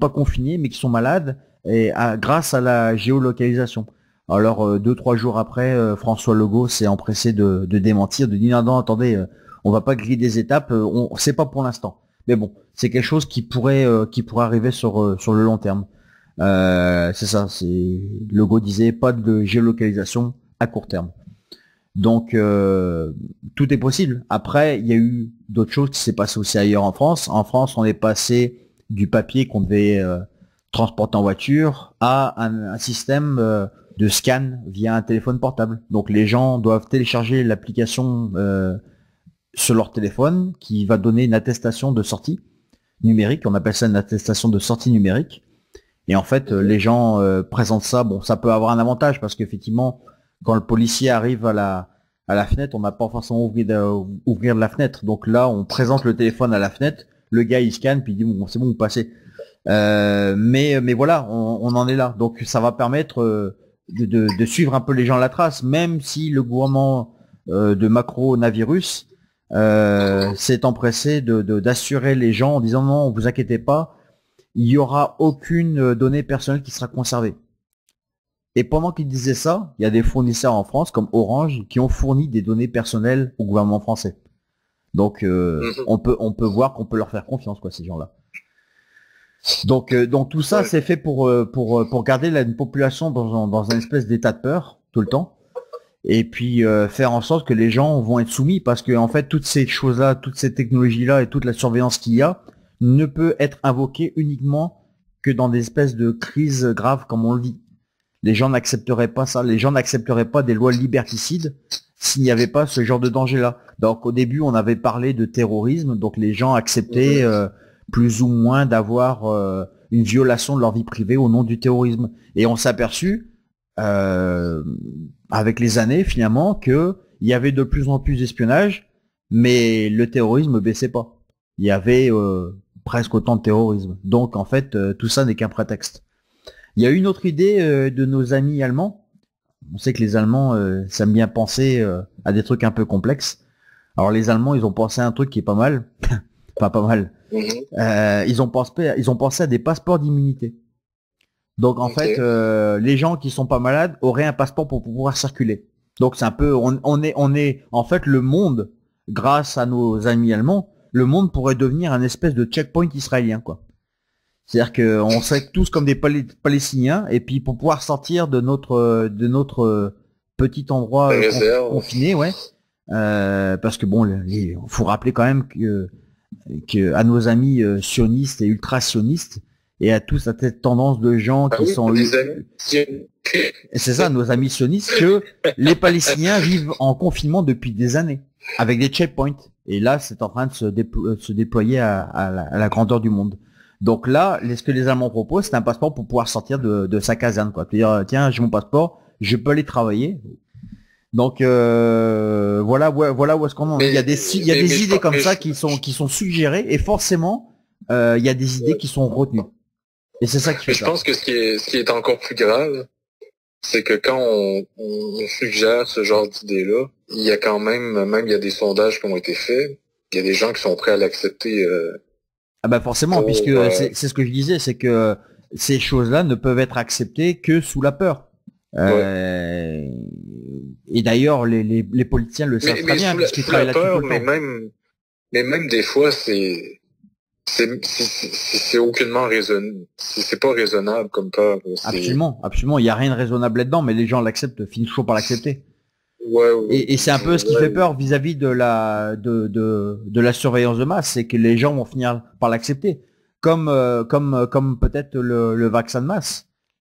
pas confinés mais qui sont malades et grâce à la géolocalisation. Alors 2-3 jours après, François Legault s'est empressé de démentir, de dire non, attendez, on va pas griller des étapes, on sait pas pour l'instant. Mais bon, c'est quelque chose qui pourrait arriver sur le long terme. C'est ça, Legault disait pas de géolocalisation à court terme. Donc tout est possible. Après, il y a eu d'autres choses qui s'est passé aussi ailleurs en France. En France, on est passé du papier qu'on devait transporter en voiture à un système de scan via un téléphone portable. Donc les gens doivent télécharger l'application sur leur téléphone qui va donner une attestation de sortie numérique. On appelle ça une attestation de sortie numérique. Et en fait, les gens présentent ça. Bon, ça peut avoir un avantage parce qu'effectivement, quand le policier arrive à la fenêtre, on n'a pas forcément ouvrir la fenêtre. Donc là, on présente le téléphone à la fenêtre, le gars il scanne, puis il dit bon, c'est bon, vous passez. Mais voilà, on en est là. Donc ça va permettre de suivre un peu les gens à la trace, même si le gouvernement de Macronavirus s'est empressé d'assurer les gens en disant non, vous inquiétez pas, il n'y aura aucune donnée personnelle qui sera conservée. Et pendant qu'ils disaient ça, il y a des fournisseurs en France, comme Orange, qui ont fourni des données personnelles au gouvernement français. Donc, on peut voir qu'on peut leur faire confiance, quoi, ces gens-là. Donc tout ça, c'est fait pour garder une population dans un espèce d'état de peur, tout le temps. Et puis, faire en sorte que les gens vont être soumis, parce que, en fait, toutes ces choses-là, toutes ces technologies-là et toute la surveillance qu'il y a, ne peut être invoquée uniquement que dans des espèces de crises graves comme on le vit. Les gens n'accepteraient pas ça. Les gens n'accepteraient pas des lois liberticides s'il n'y avait pas ce genre de danger-là. Donc au début, on avait parlé de terrorisme, donc les gens acceptaient plus ou moins d'avoir une violation de leur vie privée au nom du terrorisme. Et on s'est aperçu, avec les années finalement que il y avait de plus en plus d'espionnage, mais le terrorisme ne baissait pas. Il y avait presque autant de terrorisme. Donc en fait, tout ça n'est qu'un prétexte. Il y a une autre idée de nos amis allemands. On sait que les Allemands s'aiment bien penser à des trucs un peu complexes. Alors les Allemands, ils ont pensé à un truc qui est pas mal. Enfin, pas mal. Ils ont pensé à des passeports d'immunité. Donc en fait, les gens qui sont pas malades auraient un passeport pour pouvoir circuler. Donc c'est un peu, on est en fait le monde, grâce à nos amis allemands, le monde pourrait devenir un espèce de checkpoint israélien, quoi. C'est-à-dire qu'on serait tous comme des Palestiniens, et puis pour pouvoir sortir de notre petit endroit confiné, ouais. Parce que bon, faut rappeler quand même que à nos amis sionistes et ultra-sionistes, et à tous cette tendance de gens qui sont... C'est ça, nos amis sionistes, que les Palestiniens vivent en confinement depuis des années, avec des checkpoints. Et là, c'est en train de se déployer à la grandeur du monde. Donc là, ce que les Allemands proposent, c'est un passeport pour pouvoir sortir de sa caserne, quoi. C'est-à-dire, tiens, j'ai mon passeport, je peux aller travailler. Donc voilà où est-ce qu'on en est. Il y a des idées comme ça qui sont suggérées, et forcément, il y a des idées qui sont retenues. Et c'est ça qui fait je pense que ce qui est encore plus grave, c'est que quand on suggère ce genre d'idée-là, il y a quand même il y a des sondages qui ont été faits, il y a des gens qui sont prêts à l'accepter. Ah bah forcément, puisque c'est ce que je disais, c'est que ces choses-là ne peuvent être acceptées que sous la peur. Et d'ailleurs, les politiciens le savent très bien, puisqu'ils travaillent là-dessus tout le temps. Mais même des fois, c'est aucunement raisonnable. C'est pas raisonnable comme peur. Absolument. Il n'y a rien de raisonnable là-dedans, mais les gens l'acceptent, finissent toujours par l'accepter. Et c'est un peu ce qui fait peur vis-à-vis de la surveillance de masse, c'est que les gens vont finir par l'accepter. Comme peut-être le vaccin de masse.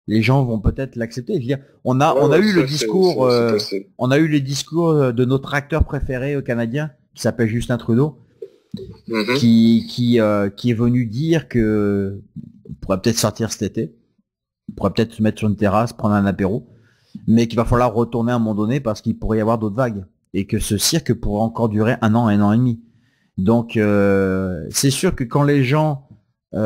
Les gens vont peut-être l'accepter. Je veux dire, on a eu le discours, on a eu les discours de notre acteur préféré canadien, qui s'appelle Justin Trudeau, qui est venu dire que on pourrait peut-être sortir cet été, on pourrait peut-être se mettre sur une terrasse, prendre un apéro, mais qu'il va falloir retourner à un moment donné parce qu'il pourrait y avoir d'autres vagues, et que ce cirque pourrait encore durer un an et demi. Donc c'est sûr que quand les gens on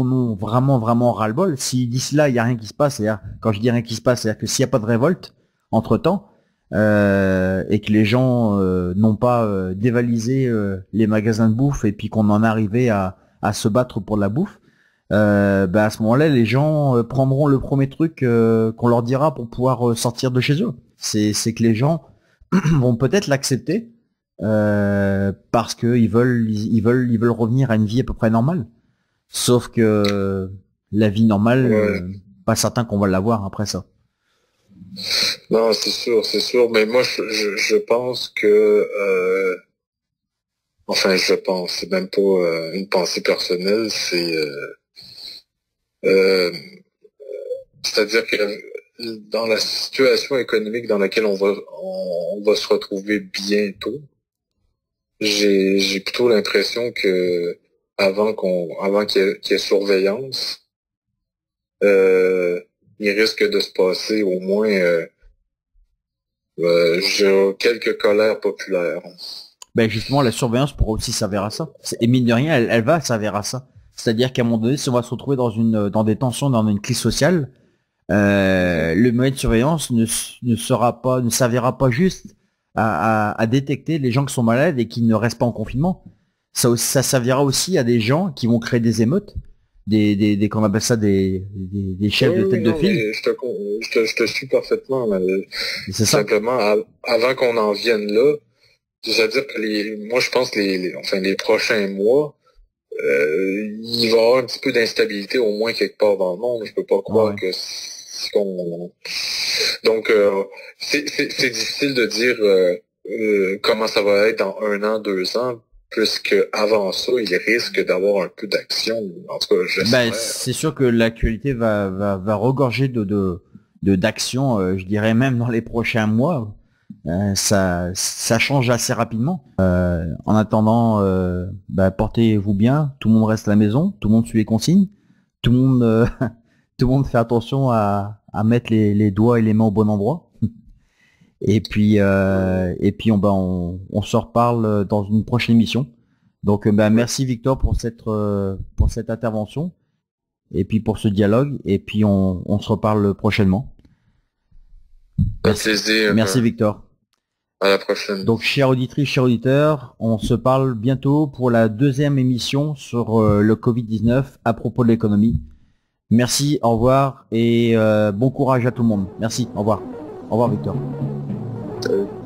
a vraiment ras-le-bol, si d'ici là il n'y a rien qui se passe, c'est-à-dire, quand je dis rien qui se passe, c'est-à-dire que s'il n'y a pas de révolte entre temps, et que les gens n'ont pas dévalisé les magasins de bouffe, et puis qu'on en est arrivé à se battre pour de la bouffe, à ce moment-là les gens prendront le premier truc qu'on leur dira pour pouvoir sortir de chez eux. C'est que les gens vont peut-être l'accepter, parce que ils veulent revenir à une vie à peu près normale. Sauf que la vie normale, pas certain qu'on va l'avoir après ça. Non, c'est sûr, mais moi je pense que c'est même pas une pensée personnelle, c'est-à-dire que dans la situation économique dans laquelle on va se retrouver bientôt, j'ai plutôt l'impression que avant qu'il y ait surveillance, il risque de se passer au moins quelques colères populaires. Ben justement, la surveillance pourra aussi s'avérer à ça. Et mine de rien, elle va s'avérer à ça. C'est-à-dire qu'à un moment donné, si on va se retrouver dans des tensions, dans une crise sociale, le moyen de surveillance ne servira pas juste à détecter les gens qui sont malades et qui ne restent pas en confinement. Ça servira aussi à des gens qui vont créer des émeutes, qu'on appelle ça des chefs de tête de file. Je te suis parfaitement. C'est ça. Simplement, avant qu'on en vienne là, c'est-à-dire que moi je pense que les prochains mois, il va y avoir un petit peu d'instabilité au moins quelque part dans le monde. Je peux pas croire que donc c'est difficile de dire comment ça va être dans 1 an, 2 ans, puisque avant ça, il risque d'avoir un peu d'action. En tout cas, j'espère. C'est sûr que l'actualité va regorger d'action, je dirais même dans les prochains mois. Ça change assez rapidement. En attendant, portez-vous bien, tout le monde reste à la maison, tout le monde suit les consignes, tout le monde tout le monde fait attention à mettre les doigts et les mains au bon endroit. Et puis on se reparle dans une prochaine émission. Donc merci Victor pour cette intervention et puis pour ce dialogue. Et puis on se reparle prochainement. Merci Victor. À la prochaine. Donc chères auditrices, chers auditeurs, on se parle bientôt pour la deuxième émission sur le Covid-19 à propos de l'économie. Merci, au revoir et bon courage à tout le monde. Merci, au revoir. Au revoir Victor. Salut.